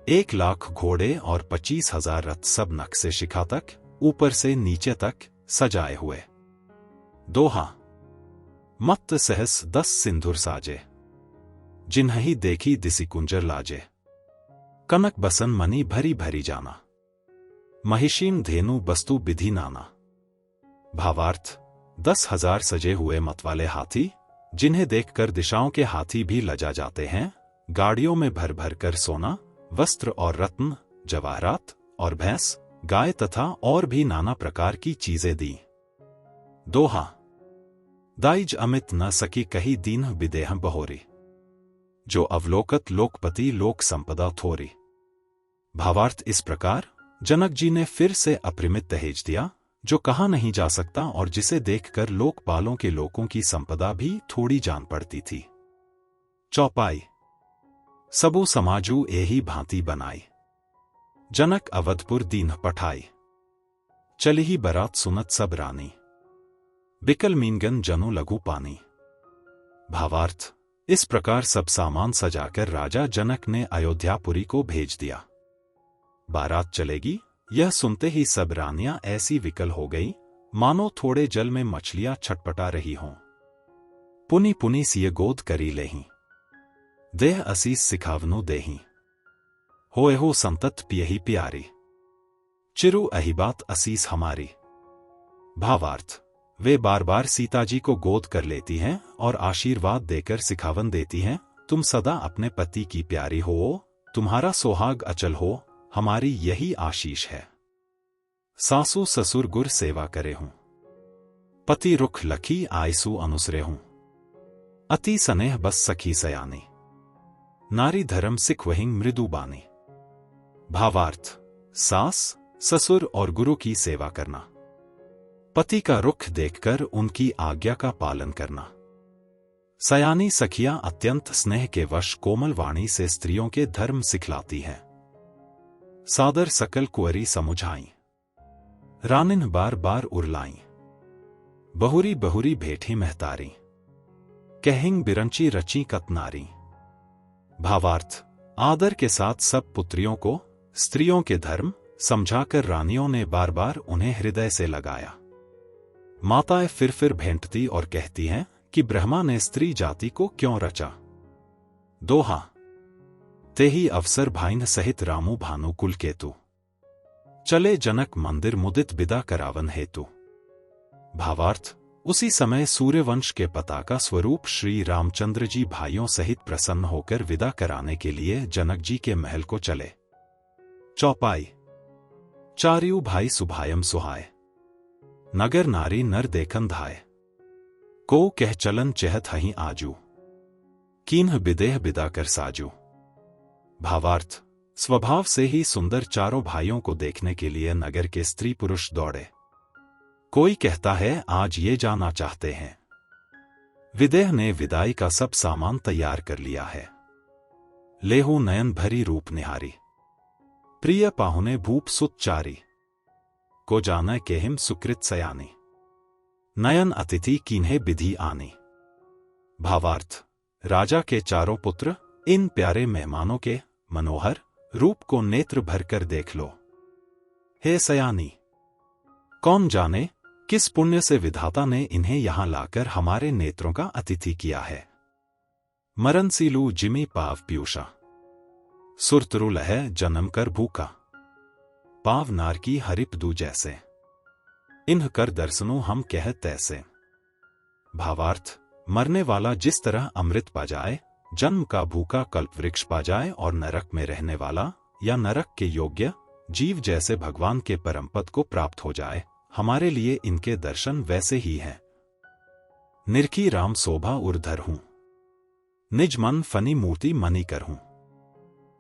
1,00,000 घोड़े और 25,000 रथ सब नख से शिखा तक, ऊपर से नीचे तक सजाए हुए। दोहा, मत्त सहस 10 सिंधुर साजे, जिन्हहि देखी दिसि कुंजर लाजे। कनक बसन मनी भरी भरी जाना, महिषीन धेनु बस्तु विधि नाना। भावार्थ, 10,000 सजे हुए मतवाले हाथी, जिन्हें देखकर दिशाओं के हाथी भी लजा जाते हैं, गाड़ियों में भर भर कर सोना, वस्त्र और रत्न, जवाहरात और भैंस, गाय तथा और भी नाना प्रकार की चीजें दी। दोहा, दाइज अमित न सकी कही दीन विदेह बहोरी, जो अवलोकत लोकपति लोक संपदा थोरी। भावार्थ, इस प्रकार जनक जी ने फिर से अप्रिमित दहेज दिया, जो कहा नहीं जा सकता और जिसे देखकर लोकपालों के लोगों की संपदा भी थोड़ी जान पड़ती थी। चौपाई, सबु समाजू एही भांति बनाई, जनक अवधपुर दीन पठाई। चली ही बरात सुनत सब रानी, बिकल मीनगन जनु लघु पानी। भावार्थ, इस प्रकार सब सामान सजाकर राजा जनक ने अयोध्यापुरी को भेज दिया। बारात चलेगी, यह सुनते ही सब रानियां ऐसी विकल हो गई, मानो थोड़े जल में मछलियां छटपटा रही हों। पुनी पुनी सिय गोद करी लेहीं, देह असीस सिखावनु देहीं। होए हो संतत पियही प्यारी, चिरु अहिबात असीस हमारी। भावार्थ, वे बार बार सीता जी को गोद कर लेती हैं और आशीर्वाद देकर सिखावन देती हैं, तुम सदा अपने पति की प्यारी हो, तुम्हारा सोहाग अचल हो, हमारी यही आशीष है। सासू ससुर गुर सेवा करे हूं, पति रुख लखी आयसु अनुसरे हूं। अति स्नेह बस सखी सयानी, नारी धर्म सिख वहिंग मृदु बानी। भावार्थ, सास, ससुर और गुरु की सेवा करना, पति का रुख देखकर उनकी आज्ञा का पालन करना। सयानी सखियां अत्यंत स्नेह के वश कोमल वाणी से स्त्रियों के धर्म सिखलाती हैं। सादर सकल कुंवरी समुझाई, रानिन बार बार उरलाई। बहुरी बहुरी भेठी महतारी, कहिंग बिरंची रची कतनारी। भावार्थ, आदर के साथ सब पुत्रियों को स्त्रियों के धर्म समझाकर रानियों ने बार बार उन्हें हृदय से लगाया। माताएं फिर भेंटती और कहती हैं कि ब्रह्मा ने स्त्री जाति को क्यों रचा। दोहा, तेही अवसर भाइन सहित रामू भानु कुल केतु, चले जनक मंदिर मुदित विदा करावन हेतु। भावार्थ, उसी समय सूर्यवंश के पताका स्वरूप श्री रामचंद्र जी भाइयों सहित प्रसन्न होकर विदा कराने के लिए जनक जी के महल को चले। चौपाई, चारियू भाई सुभायम सुहाय, नगर नारी नर देखन धाय। को कह चलन चहत हहीं आजू, कीन्ह विदेह विदा कर साजू। भावार्थ, स्वभाव से ही सुंदर चारों भाइयों को देखने के लिए नगर के स्त्री पुरुष दौड़े। कोई कहता है आज ये जाना चाहते हैं। विदेह ने विदाई का सब सामान तैयार कर लिया है। लेहू नयन भरी रूप निहारी, प्रिय पाहुने भूप सुत चारी। को जाना केहिम सुकृत सयानी, नयन अतिथि कीन्हे विधि आनी। भावार्थ, राजा के चारों पुत्र इन प्यारे मेहमानों के मनोहर रूप को नेत्र भरकर देख लो। हे सयानी, कौन जाने किस पुण्य से विधाता ने इन्हें यहां लाकर हमारे नेत्रों का अतिथि किया है। मरनसीलू जिमी पाव प्यूषा सुरतरु लह जन्म कर भूखा पाव नार की हरिप दू जैसे इन्ह कर दर्शनो हम कह तैसे। भावार्थ, मरने वाला जिस तरह अमृत पा जाए, जन्म का भूखा कल्प वृक्ष पा जाए और नरक में रहने वाला या नरक के योग्य जीव जैसे भगवान के परम पद को प्राप्त हो जाए, हमारे लिए इनके दर्शन वैसे ही हैं। निरखी राम शोभा उर्धर हूं, निज मन फनी मूर्ति मनी कर हूं,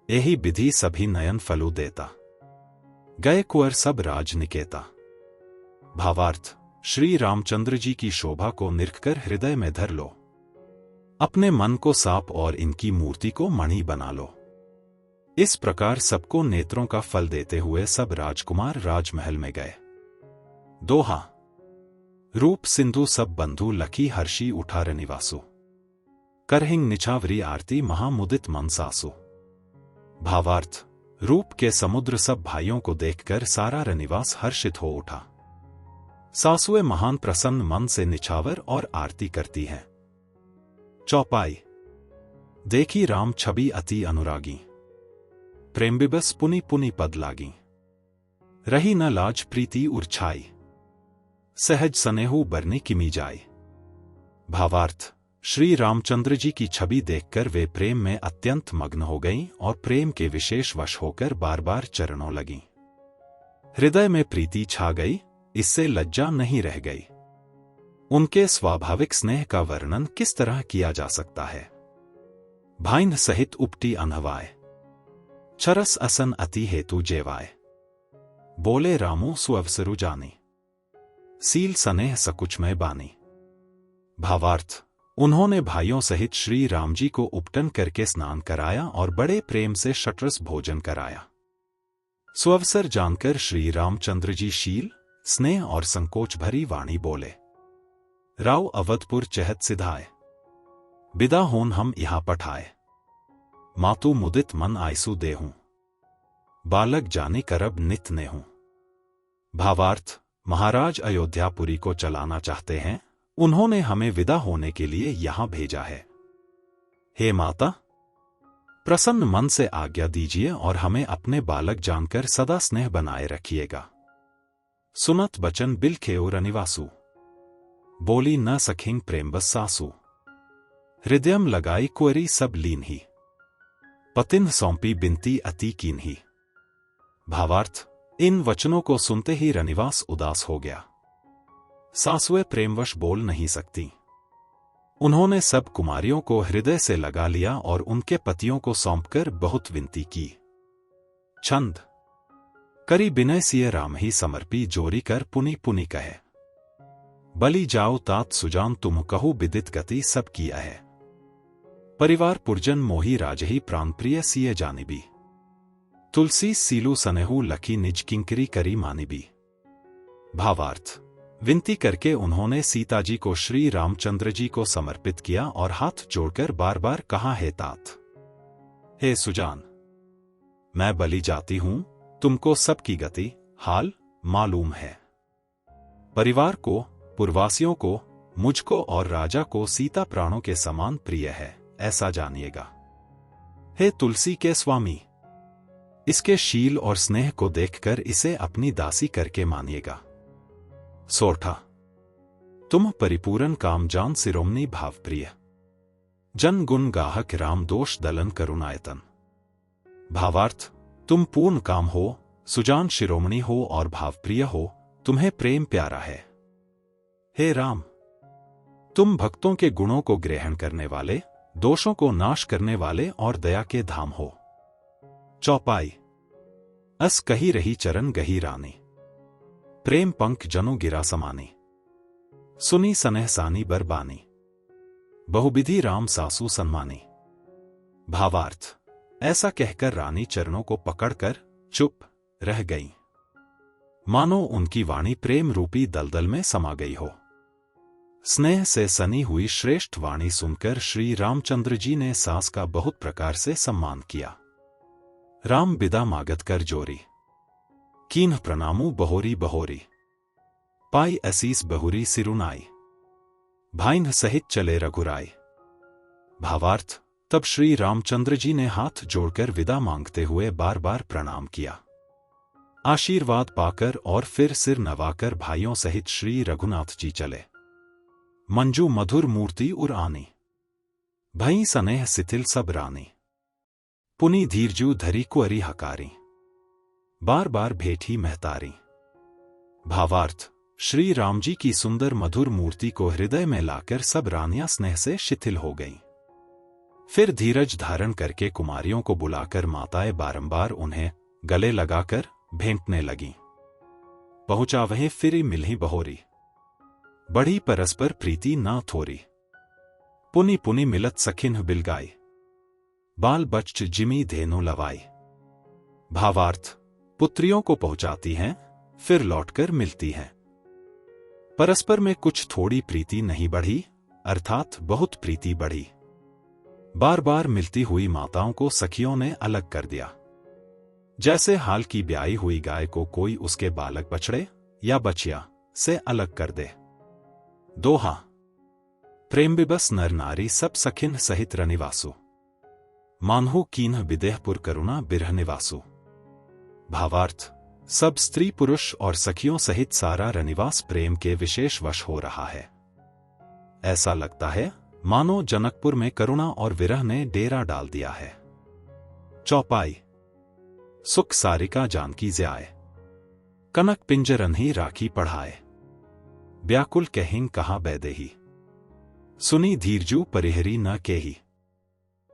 यही विधि सभी नयन फलू देता, गए कुंवर सब राज निकेता। भावार्थ, श्री रामचंद्र जी की शोभा को निरखकर हृदय में धर लो, अपने मन को साप और इनकी मूर्ति को मणि बना लो। इस प्रकार सबको नेत्रों का फल देते हुए सब राजकुमार राजमहल में गए। दोहा। रूप सिंधु सब बंधु लखी हर्षी उठा रनिवासु, करहिंग निछावरी आरती महामुदित मन सासु। भावार्थ, रूप के समुद्र सब भाइयों को देखकर सारा रनिवास हर्षित हो उठा। सासुए महान प्रसन्न मन से निछावर और आरती करती हैं। चौपाई। देखी राम छवि अति अनुरागी, प्रेम बिबस पुनि पुनि पद लागी, रही न लाज प्रीति उर्छाई, सहज सनेहु बरनी किमी जाय। भावार्थ, श्री रामचंद्र जी की छवि देखकर वे प्रेम में अत्यंत मग्न हो गईं और प्रेम के विशेष वश होकर बार बार चरणों लगीं। हृदय में प्रीति छा गई, इससे लज्जा नहीं रह गई। उनके स्वाभाविक स्नेह का वर्णन किस तरह किया जा सकता है। भाइन सहित उपटी अनहवाय, चरस असन अति हेतु जेवाय, बोले रामो सुअवसरु जानी, सील सनेह सकुच में बानी। भावार्थ, उन्होंने भाइयों सहित श्री राम जी को उपटन करके स्नान कराया और बड़े प्रेम से षट्रस भोजन कराया। सुअवसर जानकर श्री रामचंद्र जी शील, स्नेह और संकोच भरी वाणी बोले, राव अवधपुर चहत सिधाए, बिदा होन हम यहाँ पठाए, मातु मुदित मन आयसु देहूं, बालक जाने करब नित ने हूं। भावार्थ, महाराज अयोध्यापुरी को चलाना चाहते हैं, उन्होंने हमें विदा होने के लिए यहां भेजा है। हे माता, प्रसन्न मन से आज्ञा दीजिए और हमें अपने बालक जानकर सदा स्नेह बनाए रखिएगा। सुनत बचन बिल खेओ रनिवासु, बोली न सखिंग प्रेम बस सासु, हृदयम लगाई कुंवरी सब लीन ही, पतिन सौंपी बिनती अति कीन ही। भावार्थ, इन वचनों को सुनते ही रनिवास उदास हो गया। सासुए प्रेमवश बोल नहीं सकती। उन्होंने सब कुमारियों को हृदय से लगा लिया और उनके पतियों को सौंपकर बहुत विनती की। छंद। करी बिनय सिय राम ही समर्पी जोरी कर पुनि पुनि कहे, बलि जाओ तात सुजान तुम कहु विदित गति सब किया है, परिवार पुरजन मोही राजही प्राण प्रिय सिय जानिबी, तुलसी सीलू सनेहू लखी निज किंकरी करी मानिबी। भावार्थ, विनती करके उन्होंने सीता जी को श्री रामचंद्र जी को समर्पित किया और हाथ जोड़कर बार बार कहा, हे तात, हे सुजान, मैं बलि जाती हूं, तुमको सबकी गति हाल मालूम है। परिवार को, पुरवासियों को, मुझको और राजा को सीता प्राणों के समान प्रिय है, ऐसा जानिएगा। हे तुलसी के स्वामी, इसके शील और स्नेह को देखकर इसे अपनी दासी करके मानिएगा। सोरठा। तुम परिपूरन काम जान सिरोमणि भाव प्रिय, जन गुण गाहक राम दोष दलन करुणायतन। भावार्थ, तुम पूर्ण काम हो, सुजान शिरोमणि हो और भावप्रिय हो, तुम्हें प्रेम प्यारा है। हे राम, तुम भक्तों के गुणों को ग्रहण करने वाले, दोषों को नाश करने वाले और दया के धाम हो। चौपाई। अस कही रही चरण गही रानी, प्रेम पंख जनु गिरा समानी, सुनी सनेह सानी बरबानी, बहुविधि राम सासू सन्मानी। भावार्थ, ऐसा कहकर रानी चरणों को पकड़कर चुप रह गई, मानो उनकी वाणी प्रेम रूपी दलदल में समा गई हो। स्नेह से सनी हुई श्रेष्ठ वाणी सुनकर श्री रामचंद्र जी ने सास का बहुत प्रकार से सम्मान किया। राम बिदा मागत कर जोरी, कीन्ह प्रणामू बहोरी बहोरी, पाई असीस बहुरी सिरुनाई, भाइन सहित चले रघुराई। भावार्थ, तब श्री रामचंद्र जी ने हाथ जोड़कर विदा मांगते हुए बार बार प्रणाम किया। आशीर्वाद पाकर और फिर सिर नवाकर भाइयों सहित श्री रघुनाथ जी चले। मंजू मधुर मूर्ति उर आनी, भई सनेह सिथिल सब रानी, पुनि धीरजू धरी कुअरी हकारी, बार बार भेठी महतारी। भावार्थ, श्री राम जी की सुंदर मधुर मूर्ति को हृदय में लाकर सब रानियां स्नेह से शिथिल हो गईं। फिर धीरज धारण करके कुमारियों को बुलाकर माताएं बारंबार उन्हें गले लगाकर भेंटने लगीं। पहुंचा वहीं फिरी मिलही बहोरी, बढ़ी परस्पर प्रीति ना थोरी, पुनि पुनि मिलत सखिन बिलगाई, बाल बच्च जिमी धेनु लवाई। भावार्थ, पुत्रियों को पहुंचाती हैं फिर लौटकर मिलती हैं। परस्पर में कुछ थोड़ी प्रीति नहीं बढ़ी, अर्थात बहुत प्रीति बढ़ी। बार बार मिलती हुई माताओं को सखियों ने अलग कर दिया, जैसे हाल की ब्याई हुई गाय को कोई उसके बालक बछड़े या बछिया से अलग कर दे। दोहा, प्रेम बिबस नर नारी सब सखिन सहित रनिवासु, मानहु कीन्ह विदेहपुर करुणा बिरह निवासु। भावार्थ, सब स्त्री पुरुष और सखियों सहित सारा रनिवास प्रेम के विशेष वश हो रहा है। ऐसा लगता है मानो जनकपुर में करुणा और विरह ने डेरा डाल दिया है। चौपाई, सुख सारिका जानकी ज्याए, कनक पिंजरन ही राखी पढ़ाए, व्याकुल कहिं कहा बैदेही, सुनी धीरजू परिहरी न केही।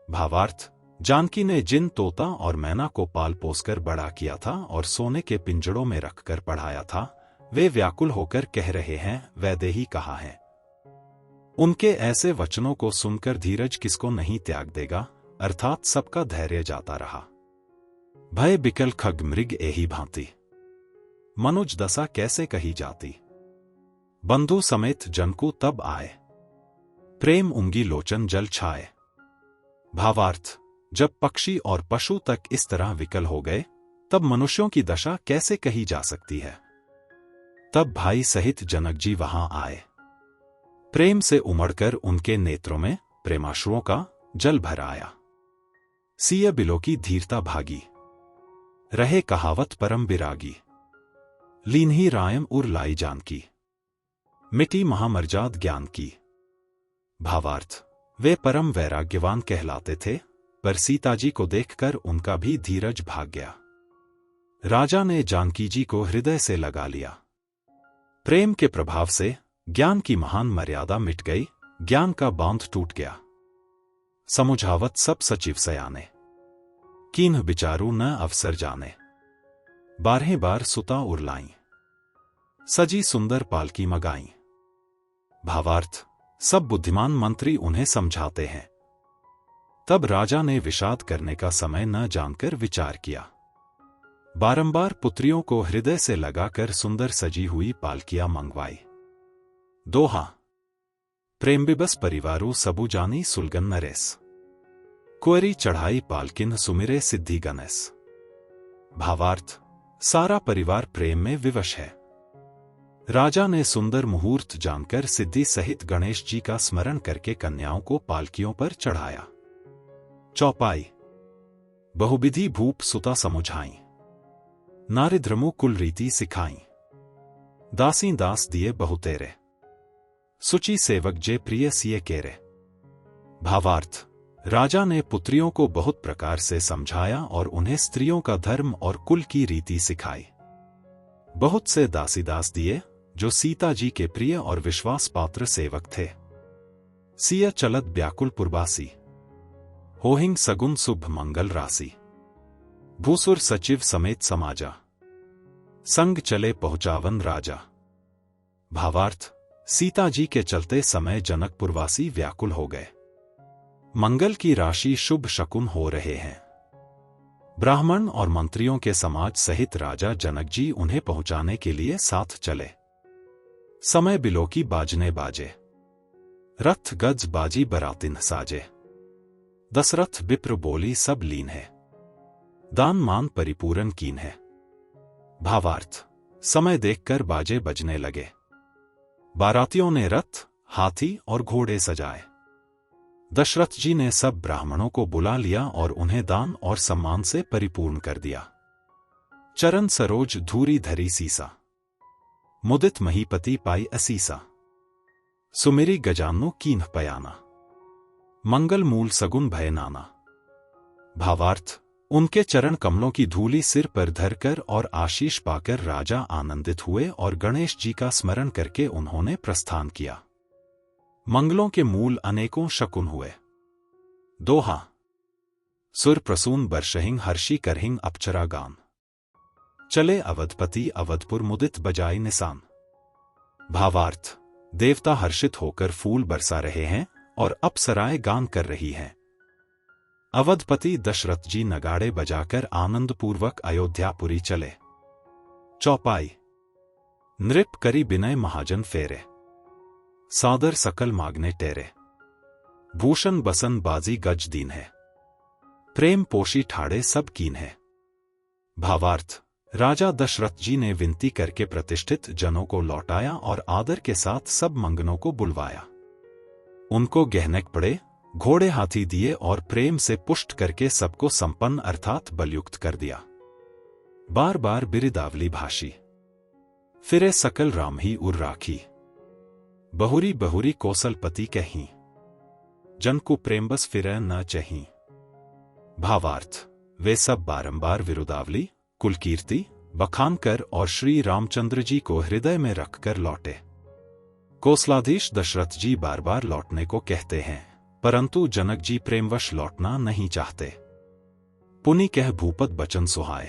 भावार्थ, जानकी ने जिन तोता और मैना को पाल पोसकर बड़ा किया था और सोने के पिंजड़ों में रखकर पढ़ाया था, वे व्याकुल होकर कह रहे हैं वैदेही कहा है। उनके ऐसे वचनों को सुनकर धीरज किसको नहीं त्याग देगा, अर्थात सबका धैर्य जाता रहा। भय बिकल खग मृग एही भांति, मनुज दशा कैसे कही जाती, बंधु समेत जन को तब आए, प्रेम उंगी लोचन जल छाए। भावार्थ, जब पक्षी और पशु तक इस तरह विकल हो गए, तब मनुष्यों की दशा कैसे कही जा सकती है। तब भाई सहित जनक जी वहां आए। प्रेम से उमड़कर उनके नेत्रों में प्रेमाश्रुओं का जल भर आया। सिय बिलो की धीरता भागी, रहे कहावत परम विरागी, लीन्ही रायम उर लाई जानकी, मिटी महामर्जाद ज्ञान की। भावार्थ, वे परम वैराग्यवान कहलाते थे, पर सीताजी को देखकर उनका भी धीरज भाग गया। राजा ने जानकी जी को हृदय से लगा लिया। प्रेम के प्रभाव से ज्ञान की महान मर्यादा मिट गई, ज्ञान का बांध टूट गया। समुझावत सब सचिव सयाने, कीन्ह बिचारू न अवसर जाने, 12 बार सुता उरलाई, सजी सुंदर पालकी मगाई। भावार्थ, सब बुद्धिमान मंत्री उन्हें समझाते हैं। तब राजा ने विषाद करने का समय न जानकर विचार किया। बारंबार पुत्रियों को हृदय से लगाकर सुंदर सजी हुई पालकियां मंगवाई। दोहा, प्रेम बिबस परिवारू सबु जानी सुलगन नरेस, कुंवरी चढ़ाई पालकिन सुमिरे सिद्धि गणेश। भावार्थ, सारा परिवार प्रेम में विवश है। राजा ने सुंदर मुहूर्त जानकर सिद्धि सहित गणेश जी का स्मरण करके कन्याओं को पालकियों पर चढ़ाया। चौपाई, बहुविधि भूप सुता समुझाई, नारिद्रमु कुल रीति सिखाई, दासी दास दिए बहुतेरे, सुचि सेवक जे प्रिय सिए केरे। भावार्थ, राजा ने पुत्रियों को बहुत प्रकार से समझाया और उन्हें स्त्रियों का धर्म और कुल की रीति सिखाई। बहुत से दासी दास दिए जो सीता जी के प्रिय और विश्वास पात्र सेवक थे। सिय चलत व्याकुल पुरबासी, होहिंग सगुन शुभ मंगल राशि, भूसुर सचिव समेत समाजा, संग चले पहुंचावन राजा। भावार्थ, सीता जी के चलते समय जनकपुरवासी व्याकुल हो गए। मंगल की राशि शुभ शकुन हो रहे हैं। ब्राह्मण और मंत्रियों के समाज सहित राजा जनक जी उन्हें पहुंचाने के लिए साथ चले। समय बिलो की बाजने बाजे, रथ गज बाजी बरातिन साजे, दशरथ विप्र बोली सब लीन है, दान मान परिपूरन कीन है। भावार्थ, समय देखकर बाजे बजने लगे। बारातियों ने रथ, हाथी और घोड़े सजाए। दशरथ जी ने सब ब्राह्मणों को बुला लिया और उन्हें दान और सम्मान से परिपूर्ण कर दिया। चरण सरोज धूरी धरी सीसा, मुदित महीपति पाई असीसा, सुमिरी गजानु कीन्ह पयाना, मंगल मूल सगुन भय नाना। भावार्थ, उनके चरण कमलों की धूली सिर पर धरकर और आशीष पाकर राजा आनंदित हुए और गणेश जी का स्मरण करके उन्होंने प्रस्थान किया। मंगलों के मूल अनेकों शकुन हुए। दोहा। सुर प्रसून बरशहिंग हर्षी करहिंग अपचरा गान, चले अवधपति अवधपुर मुदित बजाई निशान। भावार्थ, देवता हर्षित होकर फूल बरसा रहे हैं और अप्सराएं गान कर रही हैं। अवधपति दशरथ जी नगाड़े बजाकर आनंदपूर्वक अयोध्यापुरी चले। चौपाई। नृप करी बिनय महाजन फेरे, सादर सकल मागने टेरे, भूषण बसन बाजी गज दीन है, प्रेम पोशी ठाड़े सब कीन है। भावार्थ, राजा दशरथ जी ने विनती करके प्रतिष्ठित जनों को लौटाया और आदर के साथ सब मंगनों को बुलवाया। उनको गहनेक पड़े, घोड़े हाथी दिए और प्रेम से पुष्ट करके सबको संपन्न अर्थात बलयुक्त कर दिया। बार बार बिरिदावली भाषी, फिरे सकल राम ही उर राखी, बहुरी बहुरी कौशलपति कहीं, जन को प्रेम बस फिरे न चहीं। भावार्थ, वे सब बारंबार विरुदावली कुलकीर्ति बखान कर और श्री रामचंद्र जी को हृदय में रखकर लौटे। कौशलाधीश दशरथ जी बार बार लौटने को कहते हैं, परंतु जनक जी प्रेमवश लौटना नहीं चाहते। पुनि कह भूपत बचन सुहाए,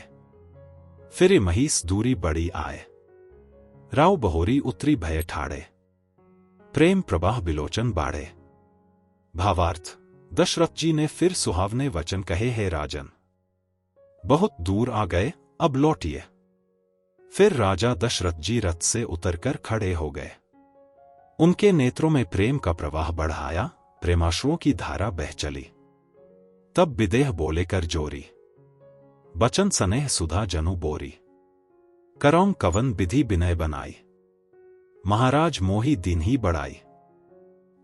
फिर महीस दूरी बड़ी आए, राव बहोरी उतरी भय ठाड़े, प्रेम प्रवाह बिलोचन बाढ़े। भावार्थ, दशरथ जी ने फिर सुहावने वचन कहे, हे राजन, बहुत दूर आ गए, अब लौटिए। फिर राजा दशरथ जी रथ से उतरकर खड़े हो गए। उनके नेत्रों में प्रेम का प्रवाह बढ़ाया, प्रेमाश्रुओं की धारा बह चली। तब विदेह बोले कर जोरी, बचन सनेह सुधा जनु बोरी, करौं कवन विधि विनय बनाई, महाराज मोही दीन ही बढ़ाई।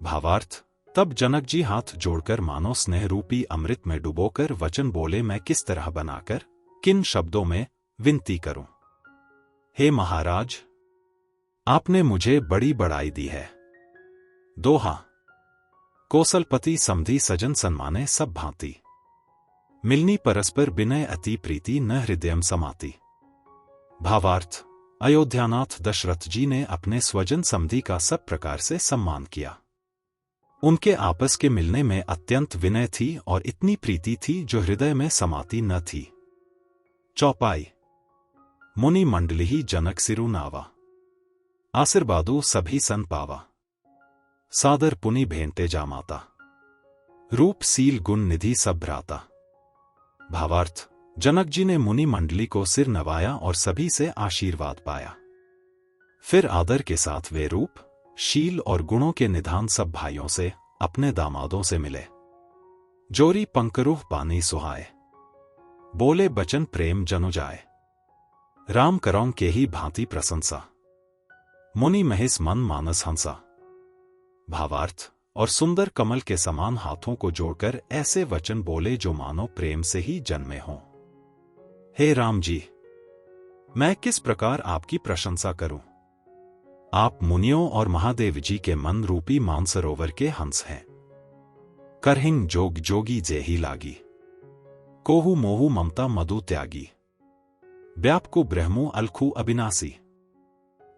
भावार्थ, तब जनक जी हाथ जोड़कर मानो स्नेह रूपी अमृत में डुबोकर वचन बोले, मैं किस तरह बनाकर किन शब्दों में विनती करूं। हे महाराज, आपने मुझे बड़ी बड़ाई दी है। दोहा। कौशलपति समधी सजन सन्माने सब भांति, मिलनी परस्पर विनय अति प्रीति न हृदयम समाती। भावार्थ, अयोध्यानाथ दशरथ जी ने अपने स्वजन समधी का सब प्रकार से सम्मान किया। उनके आपस के मिलने में अत्यंत विनय थी और इतनी प्रीति थी जो हृदय में समाती न थी। चौपाई। मुनि मंडली ही जनक सिरु नावा, आशीर्वादो सभी सन पावा, सादर पुनि भेंटे जामाता, रूप सील गुण निधि सब भ्राता। भावार्थ, जनक जी ने मुनि मंडली को सिर नवाया और सभी से आशीर्वाद पाया। फिर आदर के साथ वे रूप, शील और गुणों के निधान सब भाइयों से, अपने दामादों से मिले। जोरी पंकरुह पानी सुहाए, बोले बचन प्रेम जनु जाए, राम करौं के ही भांति प्रशंसा, मुनि महेश मन मानस हंसा। भावार्थ, और सुंदर कमल के समान हाथों को जोड़कर ऐसे वचन बोले जो मानो प्रेम से ही जन्मे हों। हे राम जी, मैं किस प्रकार आपकी प्रशंसा करूं। आप मुनियों और महादेव जी के मन रूपी मानसरोवर के हंस हैं। करहिंग जोग जोगी जेही लागी, कोहु मोहु ममता मधु त्यागी, व्यापकु ब्रह्मु अलखु अविनाशी,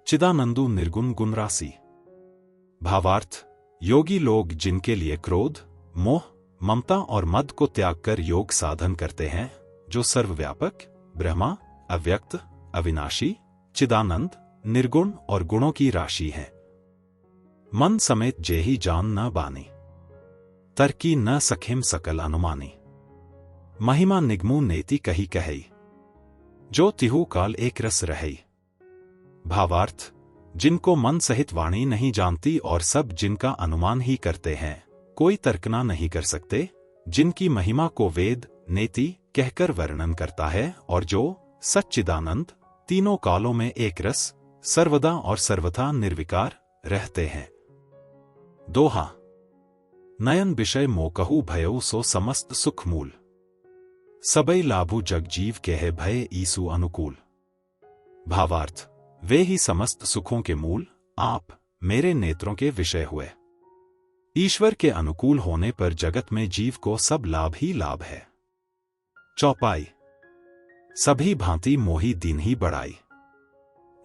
चिदानंदु निर्गुण गुणराशि। भावार्थ, योगी लोग जिनके लिए क्रोध, मोह, ममता और मद को त्याग कर योग साधन करते हैं, जो सर्वव्यापक, ब्रह्मा, अव्यक्त, अविनाशी, चिदानंद, निर्गुण और गुणों की राशि है। मन समेत जेही जान न बानी, तर्की न सखिम सकल अनुमानी, महिमा निगमु नेति कही कहई, जो तिहु काल एक रस रहई। भावार्थ, जिनको मन सहित वाणी नहीं जानती और सब जिनका अनुमान ही करते हैं, कोई तर्कना नहीं कर सकते, जिनकी महिमा को वेद, नेति कहकर वर्णन करता है और जो सच्चिदानंद, तीनों कालों में एक रस, सर्वदा और सर्वथा निर्विकार रहते हैं। दोहा। नयन विषय मोकहु भयउ सो समस्त सुख मूल। सबई लाभु जग जीव के है भय ईसु अनुकूल। भावार्थ, वे ही समस्त सुखों के मूल आप मेरे नेत्रों के विषय हुए। ईश्वर के अनुकूल होने पर जगत में जीव को सब लाभ ही लाभ है। चौपाई। सभी भांति मोही दीन ही बढ़ाई,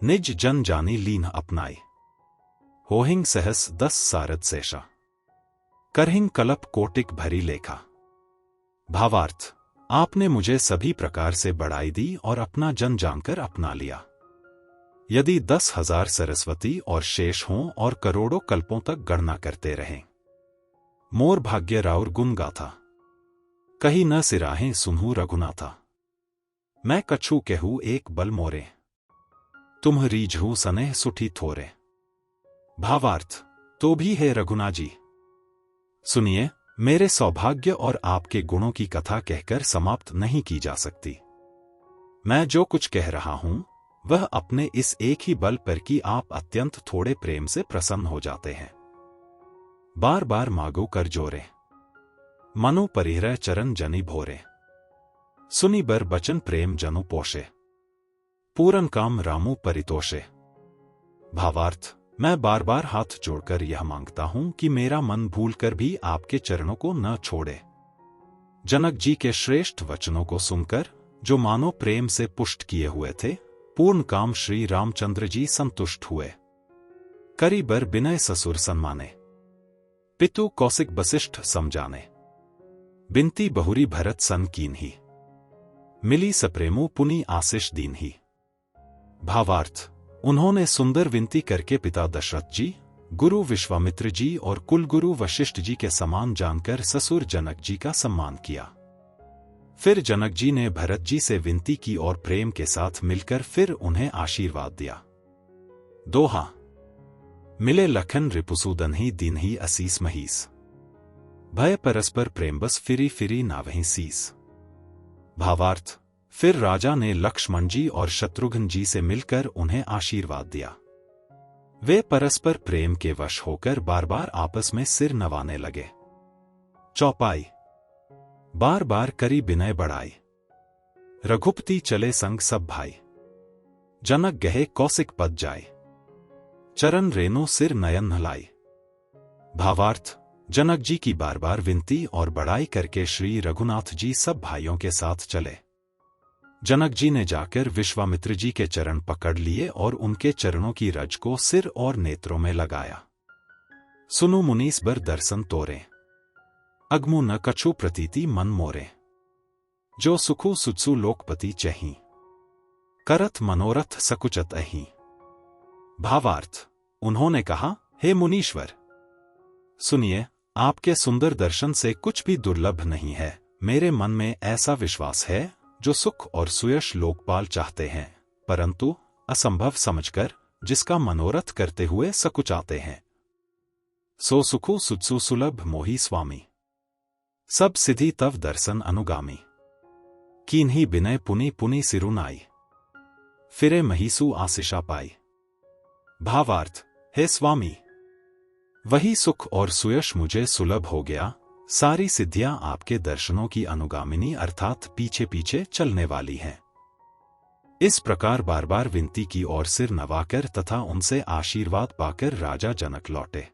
निज जन जानी लीन अपनाई। होहिंग सहस 10 सारद शेषा, करहिंग कलप कोटिक भरी लेखा। भावार्थ, आपने मुझे सभी प्रकार से बढ़ाई दी और अपना जन जानकर अपना लिया। यदि 10,000 सरस्वती और शेष हों और करोड़ों कल्पों तक गणना करते रहें, मोर भाग्य राउर गुण गाथा। कहीं न सिराहें सुनहु रघुनाथा, मैं कछु कहूँ एक बल मोरे। तुम रीझहु सनेह सुठी थोरे। भावार्थ, तो भी है रघुना जी, सुनिए, मेरे सौभाग्य और आपके गुणों की कथा कहकर समाप्त नहीं की जा सकती। मैं जो कुछ कह रहा हूं वह अपने इस एक ही बल पर कि आप अत्यंत थोड़े प्रेम से प्रसन्न हो जाते हैं। बार बार मागो कर जोरे, मनु परिहर चरण जनि भोरे। सुनी बर बचन प्रेम जनु पोषे, पूरन काम रामु परितोषे। भावार्थ, मैं बार बार हाथ जोड़कर यह मांगता हूं कि मेरा मन भूलकर भी आपके चरणों को न छोड़े। जनक जी के श्रेष्ठ वचनों को सुनकर जो मानो प्रेम से पुष्ट किए हुए थे, पूर्ण काम श्री रामचंद्र जी संतुष्ट हुए। करी बर बिनय ससुर सन्माने, पितु कौशिक वशिष्ठ समझाने। बिनती बहुरी भरत सन कीन्ही, मिली सप्रेमु पुनि आशीष दीन्ही। भावार्थ, उन्होंने सुंदर विनती करके पिता दशरथ जी, गुरु विश्वामित्र जी और कुलगुरु वशिष्ठ जी के समान जानकर ससुर जनक जी का सम्मान किया। फिर जनक जी ने भरत जी से विनती की और प्रेम के साथ मिलकर फिर उन्हें आशीर्वाद दिया। दोहा। मिले लखन रिपुसूदन ही दिन ही असीस महीस, भय परस्पर प्रेम बस फिरी फिरी नावहीं सीस। भावार्थ, फिर राजा ने लक्ष्मण जी और शत्रुघ्न जी से मिलकर उन्हें आशीर्वाद दिया। वे परस्पर प्रेम के वश होकर बार बार आपस में सिर नवाने लगे। चौपाई। बार बार करी बिनय बढ़ाई, रघुपति चले संग सब भाई। जनक गहे कौशिक पद जाए, चरण रेणु सिर नयन नहलाई। भावार्थ, जनक जी की बार बार विनती और बड़ाई करके श्री रघुनाथ जी सब भाइयों के साथ चले। जनक जी ने जाकर विश्वामित्र जी के चरण पकड़ लिए और उनके चरणों की रज को सिर और नेत्रों में लगाया। सुनु मुनीस बर दर्शन तोरे, अगमु न कछु प्रतीति मन मोरे। जो सुखु सुत्सु लोकपति चही, करत मनोरथ सकुचत अही। भावार्थ, उन्होंने कहा, हे मुनीश्वर, सुनिए, आपके सुंदर दर्शन से कुछ भी दुर्लभ नहीं है। मेरे मन में ऐसा विश्वास है जो सुख और सुयश लोकपाल चाहते हैं, परंतु असंभव समझकर जिसका मनोरथ करते हुए सकुचाते हैं। सो सुखु सुत्सु सुलभ मोही स्वामी, सब सिद्धि तव दर्शन अनुगामी। कीन्ही बिनय पुनि पुनि सिरुनाई, फिरे महीसु आशीषा पाई। भावार्थ, हे स्वामी, वही सुख और सुयश मुझे सुलभ हो गया। सारी सिद्धियां आपके दर्शनों की अनुगामिनी अर्थात पीछे पीछे चलने वाली हैं। इस प्रकार बार बार विनती की और सिर नवाकर तथा उनसे आशीर्वाद पाकर राजा जनक लौटे।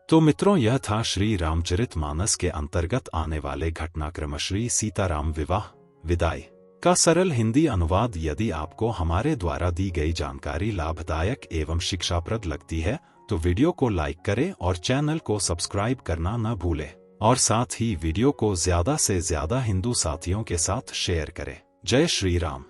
तो मित्रों, यह था श्री रामचरितमानस के अंतर्गत आने वाले घटनाक्रम श्री सीताराम विवाह विदाई का सरल हिंदी अनुवाद। यदि आपको हमारे द्वारा दी गई जानकारी लाभदायक एवं शिक्षाप्रद लगती है तो वीडियो को लाइक करें और चैनल को सब्सक्राइब करना न भूलें, और साथ ही वीडियो को ज्यादा से ज्यादा हिंदू साथियों के साथ शेयर करें। जय श्री राम।